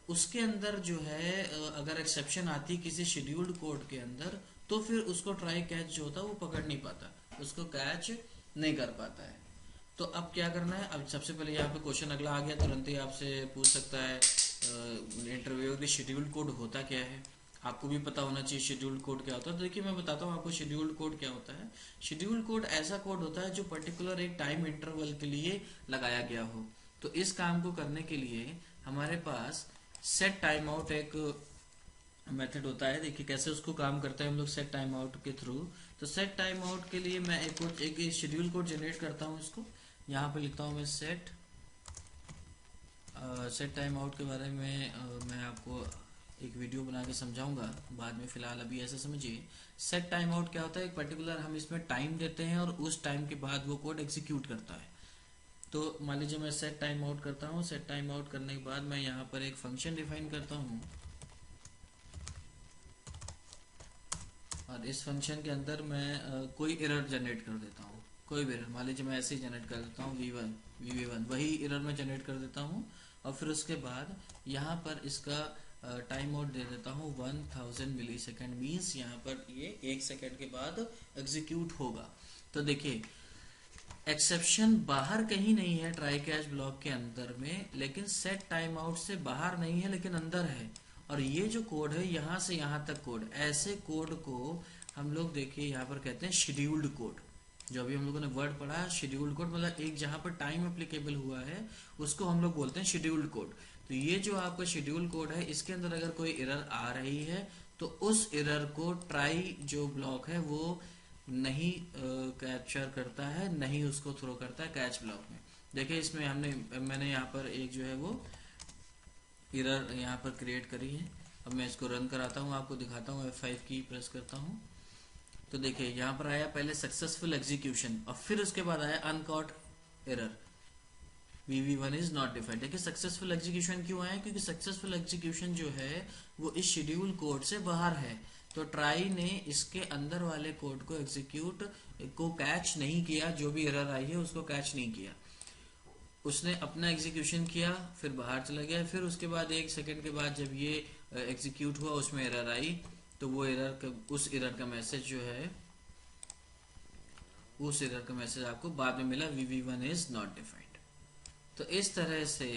उसके अंदर जो है अगर एक्सेप्शन आती किसी शेड्यूल्ड कोड के अंदर, तो फिर उसको ट्राई कैच जो होता है वो पकड़ नहीं पाता, उसको कैच नहीं कर पाता है। तो अब क्या करना है, अब सबसे पहले यहाँ पे क्वेश्चन अगला आ गया, तुरंत ही आपसे पूछ सकता है इंटरव्यू के शेड्यूल्ड कोड होता क्या है, आपको भी पता होना चाहिए शेड्यूल्ड कोड क्या होता है। तो देखिए मैं बताता हूँ आपको शेड्यूल्ड कोड क्या होता है। शेड्यूल्ड कोड ऐसा कोड होता है जो पर्टिकुलर एक टाइम इंटरवल के लिए लगाया गया हो। तो इस काम को करने के लिए हमारे पास सेट टाइम आउट एक मेथड होता है। देखिए कैसे उसको काम करता है हम लोग सेट टाइम आउट के थ्रू। तो सेट टाइम आउट के लिए मैं एक शेड्यूल कोड जनरेट करता हूँ, इसको यहाँ पे लिखता हूँ मैं सेट टाइम आउट के बारे में मैं आपको एक वीडियो बना के समझाऊंगा बाद में, फिलहाल अभी ऐसे समझिए। सेट टाइम आउट क्या होता है, एक पर्टिकुलर हम इसमें टाइम देते हैं और उस टाइम के बाद वो कोड एग्जीक्यूट करता है। तो मान लीजिए मैं सेट टाइम आउट करता हूँ, सेट टाइम आउट करने के बाद मैं यहाँ पर एक फंक्शन डिफाइन करता हूँ और इस फंक्शन के अंदर मैं कोई एरर जनरेट कर देता हूँ, कोई भी एरर, मान लीजिए मैं ऐसे ही जनरेट कर देता हूँ वी वन वही एरर मैं जनरेट कर देता हूँ। और फिर उसके बाद यहाँ पर इसका टाइम आउट दे देता हूँ 1000 मिली सेकेंड, मीन्स यहाँ पर ये 1 सेकेंड के बाद एग्जीक्यूट होगा। तो देखिए एक्सेप्शन बाहर कहीं नहीं है ट्राई कैच ब्लॉक के अंदर में, लेकिन सेट टाइम आउट से बाहर नहीं है लेकिन अंदर है। और ये जो कोड है यहाँ से यहाँ तक कोड, ऐसे कोड को हम लोग देखिए यहाँ पर कहते हैं शेड्यूल्ड कोड। जो अभी हम लोगों ने वर्ड पढ़ा है शेड्यूल्ड कोड, मतलब एक जहाँ पर टाइम एप्लीकेबल हुआ है उसको हम लोग बोलते हैं शेड्यूल्ड कोड। तो ये जो आपका शेड्यूल कोड है इसके अंदर अगर कोई एरर आ रही है तो उस एरर को ट्राई जो ब्लॉक है वो नहीं कैप्चर करता है, नहीं उसको थ्रो करता है कैच ब्लॉक में। देखिए इसमें मैंने यहाँ पर एक जो है वो एरर यहाँ पर क्रिएट करी है। अब मैं इसको रन कराता हूँ, आपको दिखाता हूँ, F5 की प्रेस करता हूँ। तो देखिए यहाँ पर आया पहले सक्सेसफुल एग्जीक्यूशन और फिर उसके बाद आया uncaught error VV1 is not defined. देखिए सक्सेसफुल एग्जीक्यूशन क्यों आया, क्योंकि सक्सेसफुल एग्जीक्यूशन जो है वो इस शेड्यूल कोड से बाहर है, तो ट्राई ने इसके अंदर वाले कोड को एग्जीक्यूट को कैच नहीं किया, जो भी एरर आई है उसको कैच नहीं किया, उसने अपना एग्जीक्यूशन किया फिर बाहर चला गया, फिर उसके बाद 1 सेकेंड के बाद जब ये एग्जीक्यूट हुआ उसमें एरर आई, तो वो उस एरर का मैसेज जो है उस एरर का मैसेज आपको बाद में मिला VV1 इज नॉट डिफाइंड। तो इस तरह से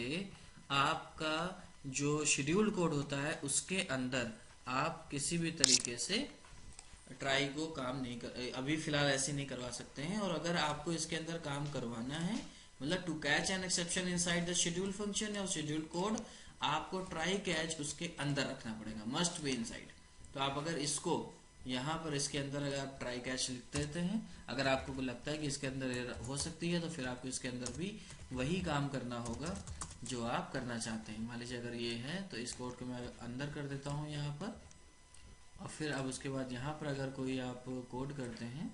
आपका जो शेड्यूल कोड होता है उसके अंदर आप किसी भी तरीके से ट्राई को काम नहीं कर, अभी फिलहाल ऐसे नहीं करवा सकते हैं। और अगर आपको इसके अंदर काम करवाना है, मतलब to catch an exception inside the schedule function या शेड्यूल कोड, आपको ट्राई कैच उसके अंदर रखना पड़ेगा, मस्ट बी इनसाइड। तो आप अगर इसको यहाँ पर इसके अंदर अगर आप ट्राई कैच लिख देते हैं, अगर आपको लगता है कि इसके अंदर हो सकती है तो फिर आपको इसके अंदर भी वही काम करना होगा जो आप करना चाहते हैं। मान लीजिए अगर ये है तो इस कोड को मैं अंदर कर देता हूँ यहाँ पर, और फिर अब उसके बाद यहाँ पर अगर कोई आप कोड करते हैं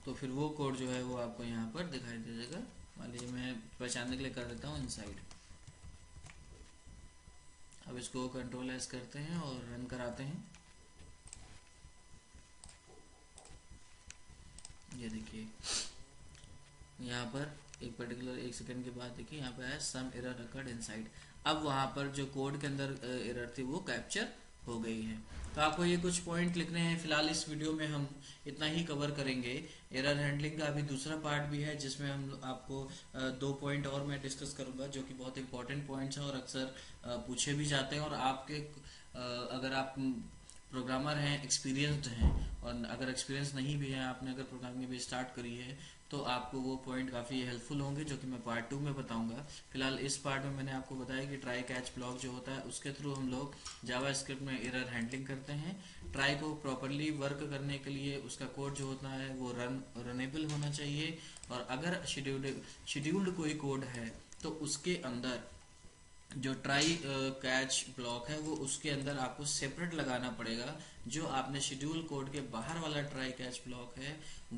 तो फिर वो कोड जो है वो आपको यहाँ पर दिखाई दे देगा। मान लीजिए मैं पहचानने के लिए कर देता हूँ इनसाइड। अब इसको कंट्रोल एस करते हैं और रन कराते हैं। ये देखिए यहाँ पर एक पर्टिकुलर 1 सेकंड के बाद देखिए यहाँ पे आया सम एरर अकर्ड इनसाइड। अब वहाँ पर जो कोड के अंदर एरर थी वो कैप्चर हो गई है। तो आपको ये कुछ पॉइंट लिखने हैं। फिलहाल इस वीडियो में हम इतना ही कवर करेंगे। एरर हैंडलिंग का अभी दूसरा पार्ट भी है जिसमें हम आपको 2 पॉइंट और मैं डिस्कस करूंगा जो कि बहुत इंपॉर्टेंट पॉइंट्स हैं और अक्सर पूछे भी जाते हैं। और आपके अगर आप प्रोग्रामर हैं, एक्सपीरियंस्ड हैं, और अगर एक्सपीरियंस नहीं भी है, आपने अगर प्रोग्रामिंग भी स्टार्ट करी है, तो आपको वो पॉइंट काफ़ी हेल्पफुल होंगे जो कि मैं पार्ट 2 में बताऊंगा। फिलहाल इस पार्ट में मैंने आपको बताया कि ट्राई कैच ब्लॉक जो होता है उसके थ्रू हम लोग जावा स्क्रिप्ट में एरर हैंडलिंग करते हैं। ट्राई को प्रॉपरली वर्क करने के लिए उसका कोड जो होता है वो रनेबल होना चाहिए। और अगर शेड्यूल्ड कोई कोड है तो उसके अंदर जो ट्राई कैच ब्लॉक है वो उसके अंदर आपको सेपरेट लगाना पड़ेगा। जो आपने शेड्यूल कोड के बाहर वाला ट्राई कैच ब्लॉक है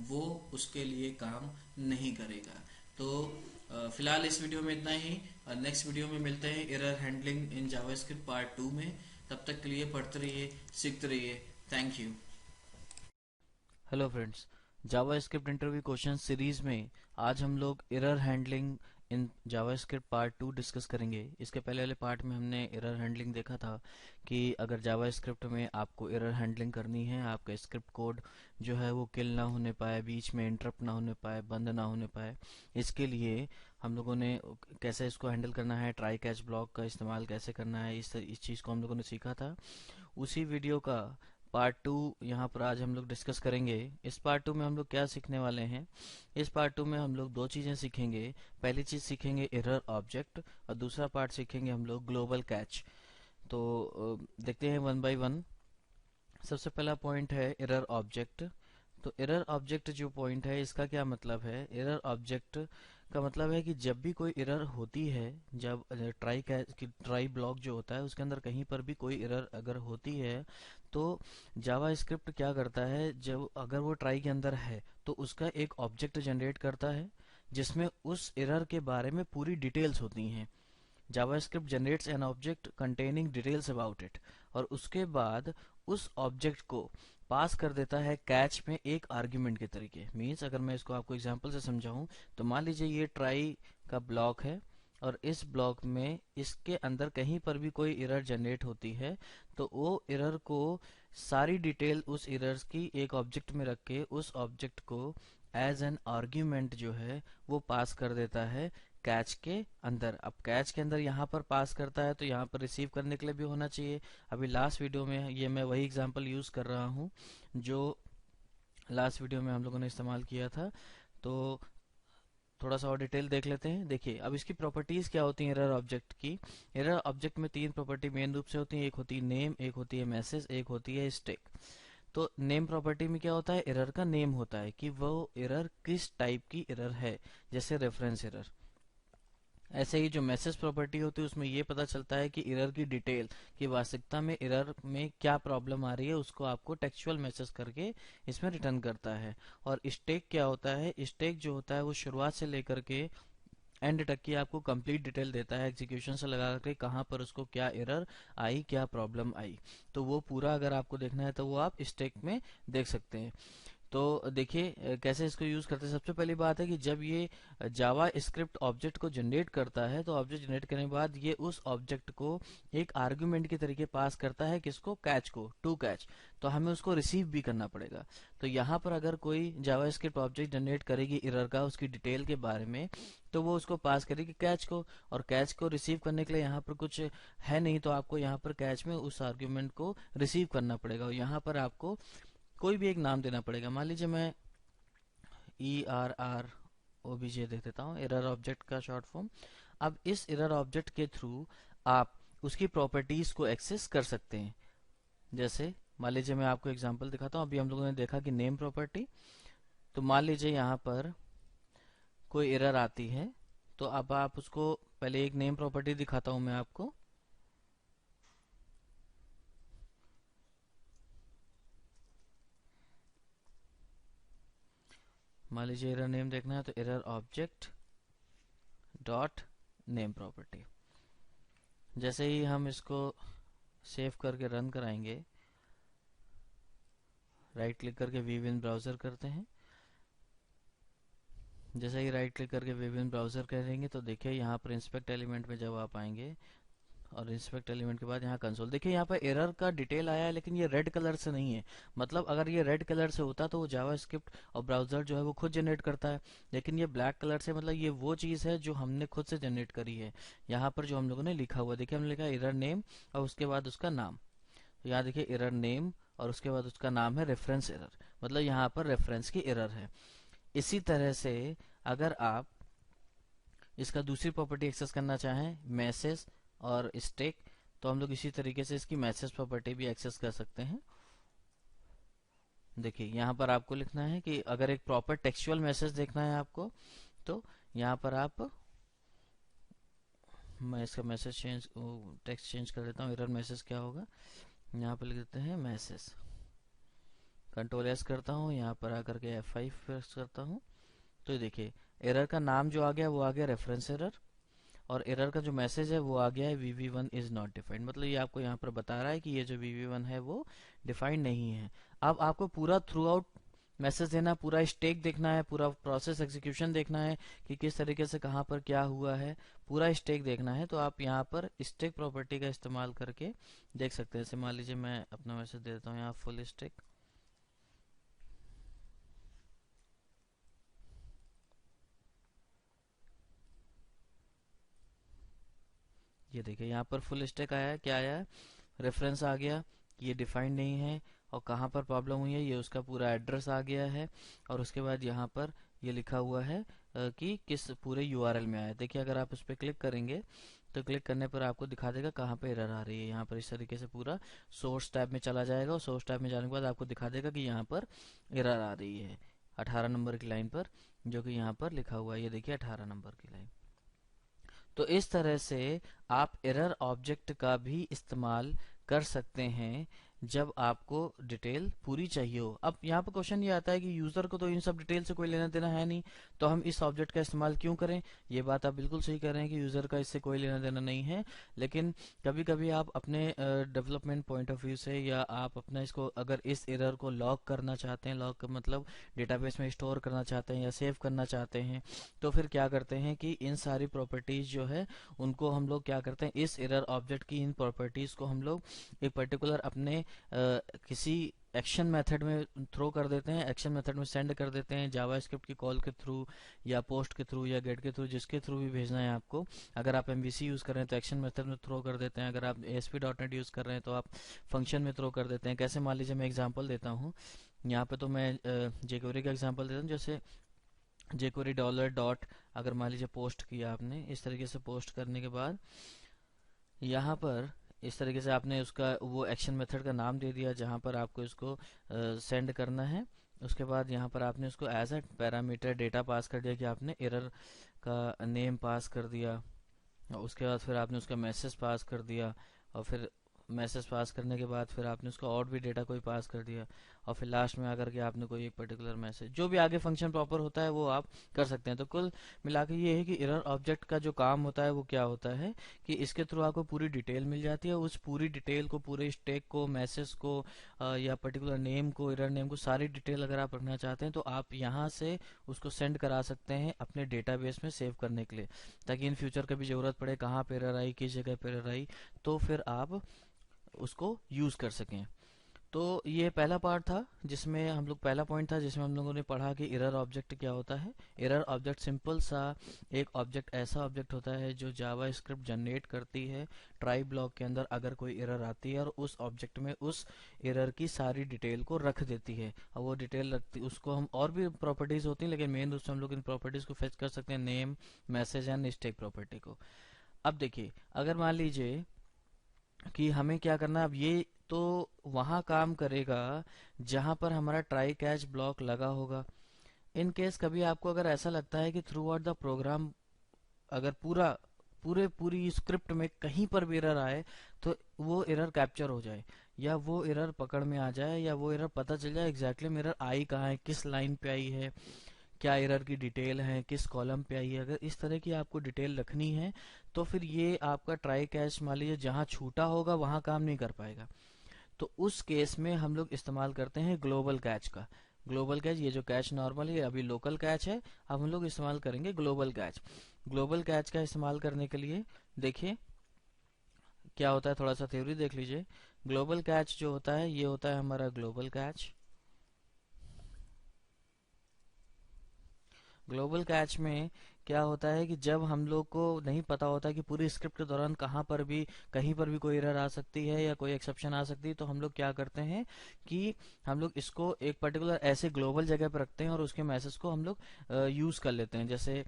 वो उसके लिए काम नहीं करेगा। तो फिलहाल इस वीडियो में इतना ही। नेक्स्ट वीडियो में मिलते हैं error handling in JavaScript part 2 में। तब तक के लिए पढ़ते रहिए, सीखते रहिए। Thank you. Hello friends, JavaScript interview question series में आज हम लोग error handling in JavaScript part 2 discuss करेंगे। इसके पहले वाले पार्ट में हमने एरर हैंडलिंग देखा था कि अगर जावास्क्रिप्ट में आपको एरर हैंडलिंग करनी है, आपका स्क्रिप्ट कोड जो है वो किल ना होने पाए, बीच में इंटरप्ट ना होने पाए, बंद ना होने पाए, इसके लिए हम लोगों ने कैसे इसको हैंडल करना है, ट्राई कैच ब्लॉक का इस्तेमाल कैसे करना है, इस चीज़ को हम लोगों ने सीखा था। उसी वीडियो का पार्ट 2 यहाँ पर आज हम लोग डिस्कस करेंगे। इस पार्ट 2 में हम लोग क्या सीखने वाले हैं? इस पार्ट 2 में हम लोग दो चीज़ें सीखेंगे। पहली चीज़ सीखेंगे एरर ऑब्जेक्ट और दूसरा पार्ट सीखेंगे हम लोग ग्लोबल कैच। तो देखते हैं वन बाय वन। सबसे पहला पॉइंट है एरर ऑब्जेक्ट। तो एरर ऑब्जेक्ट जो पॉइंट है इसका क्या मतलब है? एरर ऑब्जेक्ट का मतलब है कि जब भी कोई एरर होती है, जब ट्राई ब्लॉक जो होता है उसके अंदर कहीं पर भी कोई एरर अगर होती है तो जावा स्क्रिप्ट क्या करता है, जब अगर वो ट्राई के अंदर है तो उसका एक ऑब्जेक्ट जनरेट करता है जिसमें उस एरर के बारे में पूरी डिटेल्स होती हैं। JavaScript generates an object containing details about it, और उसके बाद उस ऑब्जेक्ट को पास कर देता है कैच में एक आर्ग्यूमेंट के तरीके। मीन्स अगर मैं इसको आपको एग्जांपल से समझाऊं तो मान लीजिए ये ट्राई का ब्लॉक है और इस ब्लॉक में इसके अंदर कहीं पर भी कोई एरर जनरेट होती है तो वो एरर को सारी डिटेल उस एरर्स की एक ऑब्जेक्ट में रख के उस ऑब्जेक्ट को एज एन आर्ग्यूमेंट जो है वो पास कर देता है कैच के अंदर। अब कैच के अंदर यहाँ पर पास करता है तो यहाँ पर रिसीव करने के लिए भी होना चाहिए। अभी लास्ट वीडियो में ये मैं वही एग्जांपल यूज कर रहा हूँ जो लास्ट वीडियो में हम लोगों ने इस्तेमाल किया था। तो थोड़ा सा और डिटेल देख लेते हैं। देखिए अब इसकी प्रॉपर्टीज क्या होती हैं एरर ऑब्जेक्ट की। एरर ऑब्जेक्ट में तीन प्रॉपर्टी मेन रूप से होती हैं। एक होती है नेम, एक होती है मैसेज, एक होती है स्टैक। तो नेम प्रॉपर्टी में क्या होता है? एरर का नेम होता है कि वो एरर किस टाइप की एरर है, जैसे रेफरेंस एरर। ऐसे ही जो मैसेज प्रॉपर्टी होती है उसमें ये पता चलता है कि एरर की डिटेल, कि वास्तविकता में एरर में क्या प्रॉब्लम आ रही है, उसको आपको टेक्सचुअल मैसेज करके इसमें रिटर्न करता है। और स्टैक क्या होता है? स्टैक जो होता है वो शुरुआत से लेकर के एंड तक की आपको कंप्लीट डिटेल देता है, एग्जीक्यूशन से लगा करके कहाँ पर उसको क्या एरर आई, क्या प्रॉब्लम आई। तो वो पूरा अगर आपको देखना है तो वो आप स्टैक में देख सकते हैं। तो देखिए कैसे इसको यूज करते हैं। सबसे पहली बात है कि जब ये जावा स्क्रिप्ट ऑब्जेक्ट को जनरेट करता है तो ऑब्जेक्ट जनरेट करने के बाद ये उस ऑब्जेक्ट को एक आर्गुमेंट के तरीके पास करता है, किसको? कैच को, टू कैच। तो हमें उसको रिसीव भी करना पड़ेगा। तो यहाँ पर अगर कोई जावा स्क्रिप्ट ऑब्जेक्ट जनरेट करेगी एरर का, उसकी डिटेल के बारे में, तो वो उसको पास करेगी कैच को। और कैच को रिसीव करने के लिए यहाँ पर कुछ है नहीं, तो आपको यहाँ पर कैच में उस आर्ग्यूमेंट को रिसीव करना पड़ेगा। और यहाँ पर आपको कोई भी एक नाम देना पड़ेगा। मान लीजिए मैं ERR OBJ दे देता हूँ, एरर ऑब्जेक्ट का शॉर्ट फॉर्म। अब इस एरर ऑब्जेक्ट के थ्रू आप उसकी प्रॉपर्टीज को एक्सेस कर सकते हैं। जैसे मान लीजिए मैं आपको एग्जांपल दिखाता हूँ। अभी हम लोगों ने देखा कि नेम प्रॉपर्टी, तो मान लीजिए यहाँ पर कोई एरर आती है तो अब आप उसको, पहले एक नेम प्रॉपर्टी दिखाता हूँ मैं आपको। मान लीजिए एरर नेम देखना है तो error object dot name property. जैसे ही हम इसको सेव करके रन कराएंगे, राइट क्लिक करके व्यू इन ब्राउज़र करते हैं। जैसे ही राइट क्लिक करके व्यू इन ब्राउज़र करेंगे तो देखिए यहाँ पर इंस्पेक्ट एलिमेंट में जब आप आएंगे और इंस्पेक्ट एलिमेंट के बाद यहाँ कंसोल, देखिए यहाँ पर एरर का डिटेल आया है लेकिन ये रेड कलर से नहीं है। मतलब अगर ये रेड कलर से होता तो वो जावास्क्रिप्ट और ब्राउज़र जो है वो खुद जनरेट करता है, लेकिन ये ब्लैक कलर से, मतलब ये वो चीज़ है जो हमने खुद से जनरेट करी है। यहाँ पर जो हम लोगों ने लिखा हुआ, देखिए हमने लिखा एरर नेम और उसके बाद उसका नाम। तो यहाँ देखिए एरर नेम और उसके बाद उसका नाम है रेफरेंस एरर, मतलब यहाँ पर रेफरेंस की एरर है। इसी तरह से अगर आप इसका दूसरी प्रॉपर्टी एक्सेस करना चाहें, मैसेज और स्टैक, तो हम लोग इसी तरीके से इसकी मैसेज प्रॉपर्टी भी एक्सेस कर सकते हैं। देखिए यहाँ पर आपको लिखना है कि अगर एक प्रॉपर टेक्सचुअल मैसेज देखना है आपको, तो यहाँ पर आप, मैं इसका मैसेज चेंज, टेक्स्ट चेंज कर देता हूँ। एरर मैसेज क्या होगा, यहाँ पर लिख देते हैं मैसेज, कंट्रोल एस करता हूँ, यहाँ पर आकर के F5 प्रेस करता हूँ। तो देखिए एरर का नाम जो आ गया वो आ गया रेफरेंस एरर, और एरर का जो मैसेज है वो आ गया है VV1 इज नॉट डिफाइंड। मतलब ये आपको यहाँ पर बता रहा है कि ये जो VV1 है वो डिफाइंड नहीं है। अब आपको पूरा थ्रू आउट मैसेज देना, पूरा स्टेक देखना है, पूरा प्रोसेस एग्जीक्यूशन देखना है कि किस तरीके से कहाँ पर क्या हुआ है, पूरा स्टेक देखना है। तो आप यहाँ पर स्टेक प्रॉपर्टी का इस्तेमाल करके देख सकते हैं। जैसे मान लीजिए मैं अपना मैसेज दे देता हूँ यहाँ फुल स्टेक, ये देखिए यहाँ पर फुल स्टैक आया है। क्या आया है, रेफरेंस आ गया, ये डिफाइंड नहीं है, और कहाँ पर प्रॉब्लम हुई है ये उसका पूरा एड्रेस आ गया है, और उसके बाद यहाँ पर ये लिखा हुआ है कि किस पूरे यूआरएल में आया है। देखिए अगर आप उस पर क्लिक करेंगे तो क्लिक करने पर आपको दिखा देगा कहाँ पे एरर आ रही है। यहाँ पर इस तरीके से पूरा सोर्स टैब में चला जाएगा, और सोर्स टैब में जाने के बाद आपको दिखा देगा कि यहाँ पर एरर आ रही है 18 नंबर की लाइन पर, जो कि यहाँ पर लिखा हुआ है। ये देखिए 18 नंबर की लाइन। तो इस तरह से आप एरर ऑब्जेक्ट का भी इस्तेमाल कर सकते हैं जब आपको डिटेल पूरी चाहिए हो। अब यहाँ पर क्वेश्चन ये आता है कि यूजर को तो इन सब डिटेल से कोई लेना देना है नहीं, तो हम इस ऑब्जेक्ट का इस्तेमाल क्यों करें। ये बात आप बिल्कुल सही कर रहे हैं कि यूजर का इससे कोई लेना देना नहीं है, लेकिन कभी कभी आप अपने डेवलपमेंट पॉइंट ऑफ व्यू से, या आप अपना इसको अगर इस एरर को लॉक करना चाहते हैं, लॉक मतलब डेटाबेस में स्टोर करना चाहते हैं या सेव करना चाहते हैं, तो फिर क्या करते हैं कि इन सारी प्रॉपर्टीज जो है उनको हम लोग क्या करते हैं, इस एरर ऑब्जेक्ट की इन प्रॉपर्टीज को हम लोग एक पर्टिकुलर अपने किसी एक्शन मेथड में थ्रो कर देते हैं, एक्शन मेथड में सेंड कर देते हैं, जावास्क्रिप्ट की कॉल के थ्रू या पोस्ट के थ्रू या गेट के थ्रू, जिसके थ्रू भी भेजना है आपको। अगर आप MVC यूज़ कर रहे हैं तो एक्शन मेथड में थ्रो कर देते हैं, अगर आप ASP.NET यूज़ कर रहे हैं तो आप फंक्शन में थ्रो कर देते हैं। कैसे, मान लीजिए मैं एग्जांपल देता हूँ, यहाँ पे तो मैं jQuery का एग्जांपल देता हूँ। जैसे jQuery डॉलर डॉट, अगर मान लीजिए पोस्ट किया आपने, इस तरीके से पोस्ट करने के बाद यहाँ पर इस तरीके से आपने उसका वो एक्शन मेथड का नाम दे दिया जहाँ पर आपको इसको सेंड करना है। उसके बाद यहाँ पर आपने उसको as a parameter data pass कर दिया कि आपने एरर का नेम पास कर दिया, और उसके बाद फिर आपने उसका मैसेज पास कर दिया, और फिर मैसेज पास करने के बाद फिर आपने उसका और भी डेटा कोई पास कर दिया, और फिर लास्ट में आकर के आपने कोई एक पर्टिकुलर मैसेज, जो भी आगे फंक्शन प्रॉपर होता है वो आप कर सकते हैं। तो कुल मिला के ये है कि एरर ऑब्जेक्ट का जो काम होता है वो क्या होता है कि इसके थ्रू आपको पूरी डिटेल मिल जाती है। उस पूरी डिटेल को, पूरे स्टैक को, मैसेज को या पर्टिकुलर नेम को, एरर नेम को, सारी डिटेल अगर आप रखना चाहते हैं तो आप यहाँ से उसको सेंड करा सकते हैं अपने डेटाबेस में सेव करने के लिए, ताकि इन फ्यूचर कभी ज़रूरत पड़े, कहाँ पे एरर आई, किस जगह पे एरर आई, तो फिर आप उसको यूज़ कर सकें। तो ये पहला पार्ट था जिसमें हम लोग, पहला पॉइंट था जिसमें हम लोगों ने पढ़ा कि एरर ऑब्जेक्ट क्या होता है। एरर ऑब्जेक्ट सिंपल सा एक ऑब्जेक्ट, ऐसा ऑब्जेक्ट होता है जो जावा स्क्रिप्ट जनरेट करती है ट्राई ब्लॉक के अंदर अगर कोई एरर आती है, और उस ऑब्जेक्ट में उस एरर की सारी डिटेल को रख देती है। और वो डिटेल रखती, उसको हम, और भी प्रॉपर्टीज होती हैं लेकिन मेन रूप से हम लोग इन प्रॉपर्टीज को फेच कर सकते हैं, name, message and stack property को। अब देखिए अगर मान लीजिए कि हमें क्या करना है, अब ये तो वहाँ काम करेगा जहाँ पर हमारा ट्राई कैच ब्लॉक लगा होगा। इन केस कभी आपको अगर ऐसा लगता है कि थ्रू आउट द प्रोग्राम अगर पूरी स्क्रिप्ट में कहीं पर भी एरर आए, तो वो एरर कैप्चर हो जाए, या वो एरर पकड़ में आ जाए, या वो एरर पता चल जाए एग्जैक्टली मेरा आई कहाँ है, किस लाइन पे आई है, क्या एरर की डिटेल है, किस कॉलम पे आई है। अगर इस तरह की आपको डिटेल रखनी है तो फिर ये आपका ट्राई कैच मान लीजिए जहाँ छूटा होगा वहाँ काम नहीं कर पाएगा। तो उस केस में हम लोग इस्तेमाल करते हैं ग्लोबल कैच का। ग्लोबल कैच, ये जो कैच नॉर्मल है अभी लोकल कैच है, अब हम लोग इस्तेमाल करेंगे ग्लोबल कैच। ग्लोबल कैच का इस्तेमाल करने के लिए देखिए क्या होता है, थोड़ा सा थ्योरी देख लीजिए। ग्लोबल कैच जो होता है ये होता है हमारा ग्लोबल कैच। ग्लोबल कैच में क्या होता है कि जब हम लोग को नहीं पता होता कि पूरी स्क्रिप्ट के दौरान कहाँ पर भी कहीं पर भी कोई एरर आ सकती है या कोई एक्सेप्शन आ सकती है, तो हम लोग क्या करते हैं कि हम लोग इसको एक पर्टिकुलर ऐसे ग्लोबल जगह पर रखते हैं और उसके मैसेज को हम लोग यूज कर लेते हैं। जैसे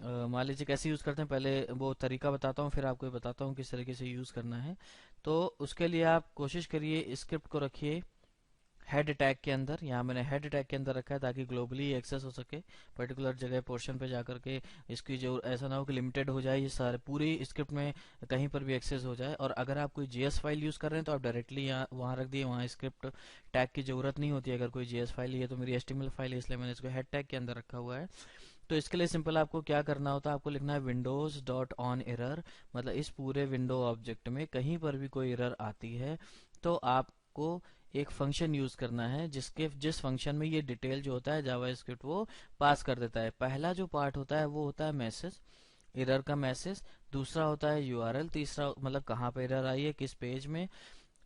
मान लीजिए कैसे यूज करते हैं, पहले वो तरीका बताता हूँ फिर आपको ये बताता हूँ किस तरीके से यूज करना है। तो उसके लिए आप कोशिश करिए स्क्रिप्ट को रखिए हेड टैग के अंदर। यहाँ मैंने हेड टैग के अंदर रखा है ताकि ग्लोबली एक्सेस हो सके पर्टिकुलर जगह पोर्शन पे जाकर के। इसकी जो ऐसा ना हो कि लिमिटेड हो जाए ये सारे पूरी स्क्रिप्ट में कहीं पर भी एक्सेस हो जाए। और अगर आप कोई जेएस फाइल यूज कर रहे हैं तो आप डायरेक्टली यहाँ वहाँ रख दिए, वहाँ स्क्रिप्ट टैग की जरूरत नहीं होती। अगर कोई जेएस फाइल, ये तो मेरी एचटीएमएल फाइल है इसलिए मैंने इसको हेड टैग के अंदर रखा हुआ है। तो इसके लिए सिंपल आपको क्या करना होता है, आपको लिखना है विंडोज डॉट ऑन एरर। मतलब इस पूरे विंडो ऑब्जेक्ट में कहीं पर भी कोई एरर आती है तो आपको एक फंक्शन यूज करना है जिस फंक्शन में ये डिटेल जो होता है जावास्क्रिप्ट वो पास कर देता है। पहला जो पार्ट होता है वो होता है मैसेज, एरर का मैसेज। दूसरा होता है यूआरएल, तीसरा मतलब कहाँ पे एरर आई है, किस पेज में।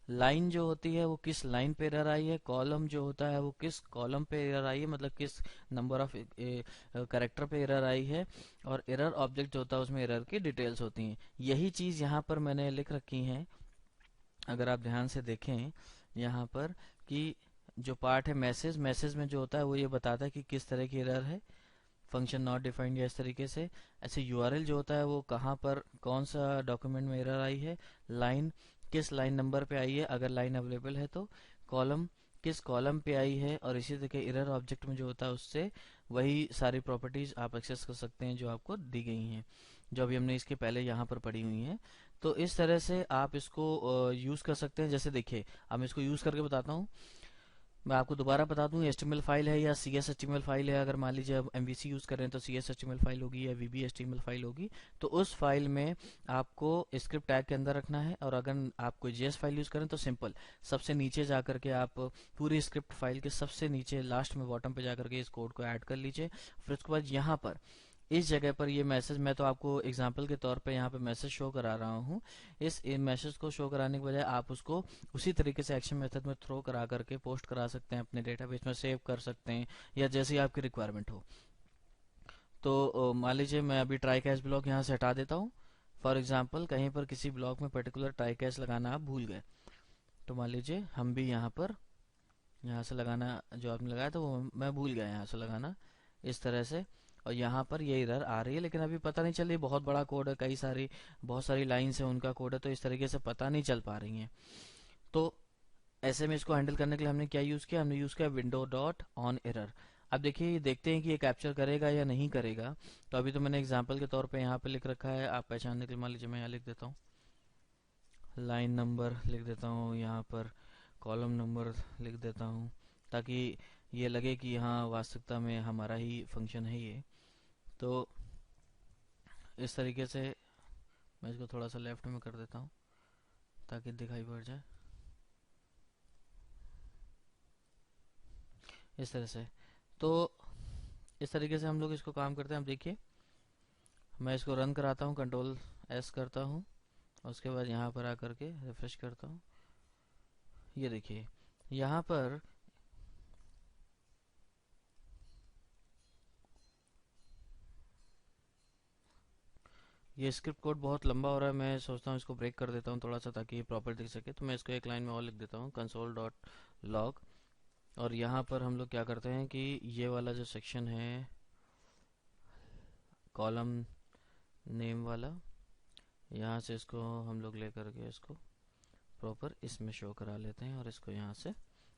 लाइन जो होती है वो किस लाइन पे एरर आई है। कॉलम जो होता है वो किस कॉलम पे एरर आई है, मतलब किस नंबर ऑफ कैरेक्टर पे एरर आई है। और एरर ऑब्जेक्ट जो होता है उसमें एरर की डिटेल्स होती हैं। यही चीज यहाँ पर मैंने लिख रखी है, अगर आप ध्यान से देखें यहाँ पर कि जो पार्ट है मैसेज, मैसेज में जो होता है वो ये बताता है कि किस तरह की एरर है, फंक्शन नॉट डिफाइंड या इस तरीके से। ऐसे यूआरएल जो होता है वो कहाँ पर कौन सा डॉक्यूमेंट में एरर आई है, लाइन किस लाइन नंबर पे आई है अगर लाइन अवेलेबल है तो, कॉलम किस कॉलम पे आई है। और इसी तरह एरर ऑब्जेक्ट में जो होता है उससे वही सारी प्रॉपर्टीज आप एक्सेस कर सकते हैं जो आपको दी गई हैं, जो अभी हमने इसके पहले यहाँ पर पढ़ी हुई हैं। तो इस तरह से आप इसको यूज कर सकते हैं। जैसे देखिए अब मैं इसको यूज करके बताता हूँ। मैं आपको दोबारा बता दूं एचटीएमएल फाइल है या सी एस एचटीएमएल फाइल है। अगर मान लीजिए अब एमवीसी यूज कर रहे हैं तो सी एस एचटीएमएल फाइल होगी या वीबी एचटीएमएल फाइल होगी। तो उस फाइल में आपको स्क्रिप्ट टैग के अंदर रखना है। और अगर आप कोई जेएस फाइल यूज करें तो सिंपल सबसे नीचे जाकर के आप पूरी स्क्रिप्ट फाइल के सबसे नीचे लास्ट में बॉटम पे जाकर के इस कोड को ऐड कर लीजिए। फिर उसके बाद यहाँ पर इस जगह पर ये मैसेज, मैं तो आपको एग्जांपल के तौर पे यहाँ पे मैसेज शो करा रहा हूँ। इस मैसेज को शो कराने के बजाय आप उसको उसी तरीके से एक्शन मेथड में थ्रो करा करके पोस्ट करा सकते हैं, अपने डेटाबेस में सेव कर सकते हैं या जैसी आपकी रिक्वायरमेंट हो। तो मान लीजिए मैं अभी ट्राई कैच ब्लॉक यहाँ से हटा देता हूँ। फॉर एग्जाम्पल कहीं पर किसी ब्लॉक में पर्टिकुलर ट्राई कैच लगाना आप भूल गए, तो मान लीजिए हम भी यहाँ पर यहाँ से लगाना जो आपने लगाया था वो मैं भूल गया यहाँ से लगाना इस तरह से। और यहाँ पर ये एरर आ रही है लेकिन अभी पता नहीं चल रही, बहुत बड़ा कोड है, कई सारी बहुत सारी लाइन्स है उनका कोड है, तो इस तरीके से पता नहीं चल पा रही हैं। तो ऐसे में इसको हैंडल करने के लिए हमने क्या यूज किया, हमने यूज किया विंडो डॉट ऑन एरर। अब देखिए देखते हैं कि ये कैप्चर करेगा या नहीं करेगा। तो अभी तो मैंने एग्जांपल के तौर पे यहाँ पे लिख रखा है, आप पहचानने के लिए मान लीजिए मैं यहाँ लिख देता हूँ, लाइन नंबर लिख देता हूँ, यहाँ पर कॉलम नंबर लिख देता हूँ ताकि ये लगे कि हाँ वास्तविकता में हमारा ही फंक्शन है ये। तो इस तरीके से मैं इसको थोड़ा सा लेफ्ट में कर देता हूँ ताकि दिखाई पड़ जाए इस तरह से। तो इस तरीके से हम लोग इसको काम करते हैं। अब देखिए मैं इसको रन कराता हूँ, कंट्रोल एस करता हूँ और उसके बाद यहाँ पर आकर के रिफ्रेश करता हूँ। ये देखिए यहाँ पर ये स्क्रिप्ट कोड बहुत लंबा हो रहा है, मैं सोचता हूँ इसको ब्रेक कर देता हूँ थोड़ा सा ताकि ये प्रॉपर दिख सके। तो मैं इसको एक लाइन में और लिख देता हूँ, कंसोल डॉट लॉग। और यहाँ पर हम लोग क्या करते हैं कि ये वाला जो सेक्शन है कॉलम नेम वाला, यहाँ से इसको हम लोग ले करके इसको प्रॉपर इसमें शो करा लेते हैं और इसको यहाँ से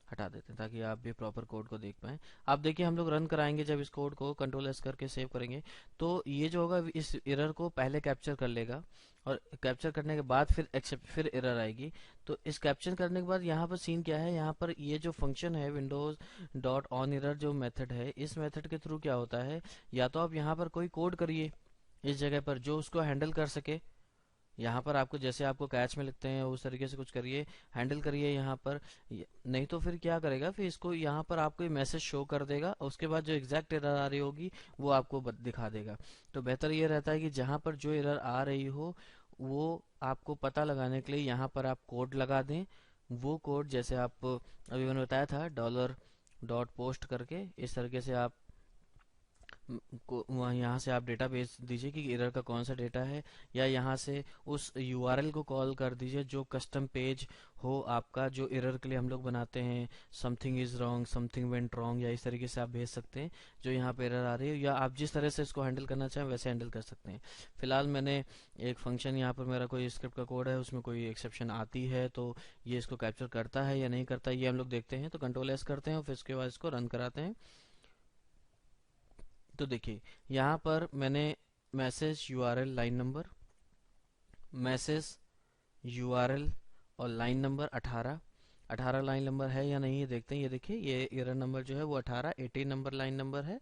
हटा देते हैं ताकि आप भी प्रॉपर कोड को देख पाएं। आप देखिए हम लोग रन कराएंगे जब इस कोड को कंट्रोल एस करके सेव करेंगे तो ये जो होगा इस एरर को पहले कैप्चर कर लेगा और कैप्चर करने के बाद फिर एक्सेप्ट फिर एरर आएगी। तो इस कैप्चर करने के बाद यहाँ पर सीन क्या है, यहाँ पर ये जो फंक्शन है विंडोज डॉट ऑन एरर जो मेथड है, इस मेथड के थ्रू क्या होता है, या तो आप यहाँ पर कोई कोड करिए इस जगह पर जो उसको हैंडल कर सके। यहाँ पर आपको जैसे आपको कैच में लिखते हैं उस तरीके से कुछ करिए, हैंडल करिए यहाँ पर। नहीं तो फिर क्या करेगा, फिर इसको यहाँ पर आपको मैसेज शो कर देगा और उसके बाद जो एग्जैक्ट एरर आ रही होगी वो आपको दिखा देगा। तो बेहतर ये रहता है कि जहाँ पर जो एरर आ रही हो वो आपको पता लगाने के लिए यहाँ पर आप कोड लगा दें। वो कोड जैसे आप अभी मैंने बताया था डॉलर डॉट पोस्ट करके, इस तरीके से आप को वहाँ यहाँ से आप डेटा भेज दीजिए कि एरर का कौन सा डेटा है, या यहाँ से उस यूआरएल को कॉल कर दीजिए जो कस्टम पेज हो आपका, जो एरर के लिए हम लोग बनाते हैं, something is wrong, something went wrong, या इस तरीके से आप भेज सकते हैं जो यहाँ पे एरर आ रही है, या आप जिस तरह से इसको हैंडल करना चाहें वैसे हैंडल कर सकते हैं। फिलहाल मैंने एक फंक्शन यहाँ पर मेरा कोई स्क्रिप्ट का कोड है उसमें कोई एक्सेप्शन आती है तो ये इसको कैप्चर करता है या नहीं करता ये हम लोग देखते हैं। तो कंट्रोल एस करते हैं और फिर उसके बाद इसको रन कराते हैं। तो देखिए यहाँ पर मैंने message URL line number, message URL और लाइन नंबर 18 लाइन नंबर है या नहीं ये देखते हैं। ये देखिए ये एरर नंबर जो है वो 18 नंबर लाइन नंबर है।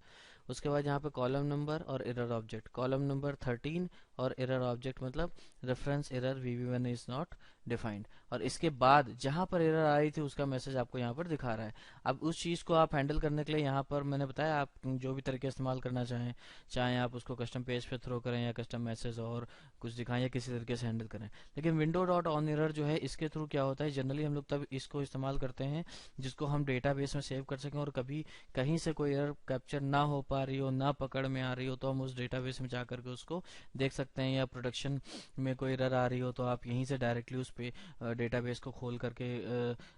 उसके बाद यहाँ पे कॉलम नंबर और एरर ऑब्जेक्ट, कॉलम नंबर 13 और एरर ऑब्जेक्ट मतलब रेफरेंस एरर वीवी1 इज नॉट डिफाइंड। और इसके बाद जहां पर एरर आई थी उसका मैसेज आपको यहाँ पर दिखा रहा है। अब उस चीज को आप हैंडल करने के लिए यहाँ पर मैंने बताया आप जो भी तरीके इस्तेमाल करना चाहें, चाहे आप उसको कस्टम पेज पे थ्रो करें या कस्टम मैसेज और कुछ दिखाएं या किसी तरीके से हैंडल करें। लेकिन विंडो डॉट ऑन एरर जो है इसके थ्रू क्या होता है, जनरली हम लोग तब इसको इस्तेमाल करते हैं जिसको हम डेटाबेस में सेव कर सकें और कभी कहीं से कोई एरर कैप्चर ना हो पा रही हो, ना पकड़ में आ रही हो, तो हम उस डेटाबेस में जा करके उसको देख सकते हैं। या प्रोडक्शन में कोई एरर आ रही हो तो आप यहीं से डायरेक्टली उस पे डेटाबेस को खोल करके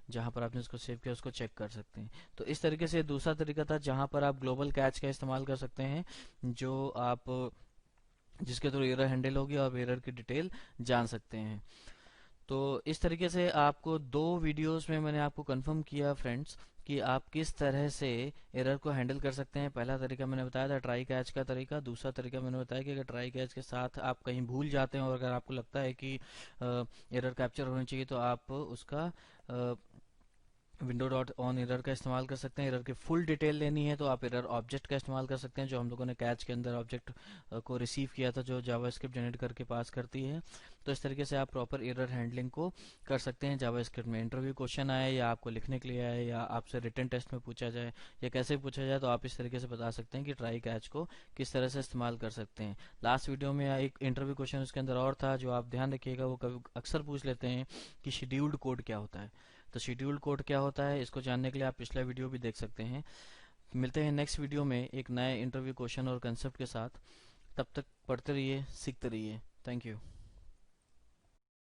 जहां पर आपने उसको सेव किया उसको चेक कर सकते हैं। तो इस तरीके से दूसरा तरीका था जहां पर आप ग्लोबल कैच का इस्तेमाल कर सकते हैं, जो आप जिसके थ्रू एरर हैंडल होगी और एरर की डिटेल जान सकते हैं। तो इस तरीके से आपको दो वीडियोस में मैंने आपको कंफर्म किया फ्रेंड्स कि आप किस तरह से एरर को हैंडल कर सकते हैं। पहला तरीका मैंने बताया था ट्राई कैच का तरीका, दूसरा तरीका मैंने बताया कि अगर ट्राई कैच के साथ आप कहीं भूल जाते हैं और अगर आपको लगता है कि एरर कैप्चर होनी चाहिए तो आप उसका विंडो डॉट ऑन एरर का इस्तेमाल कर सकते हैं। एरर की फुल डिटेल लेनी है तो आप एरर ऑब्जेक्ट का इस्तेमाल कर सकते हैं, जो हम लोगों ने कैच के अंदर ऑब्जेक्ट को रिसीव किया था जो जावास्क्रिप्ट जनरेट करके पास करती है। तो इस तरीके से आप प्रॉपर एरर हैंडलिंग को कर सकते हैं जावास्क्रिप्ट में। इंटरव्यू क्वेश्चन आए या आपको लिखने के लिए आए या आपसे रिटन टेस्ट में पूछा जाए या कैसे पूछा जाए तो आप इस तरीके से बता सकते हैं कि ट्राई कैच को किस तरह से इस्तेमाल कर सकते हैं। लास्ट वीडियो में एक इंटरव्यू क्वेश्चन उसके अंदर और था जो आप ध्यान रखिएगा, वो कभी अक्सर पूछ लेते हैं कि शेड्यूल्ड कोड क्या होता है। तो शेड्यूल्ड कोड क्या होता है इसको जानने के लिए आप पिछला वीडियो भी देख सकते हैं। मिलते हैं नेक्स्ट वीडियो में एक नए इंटरव्यू क्वेश्चन और कंसेप्ट के साथ। तब तक पढ़ते रहिए, सीखते रहिए। Thank you.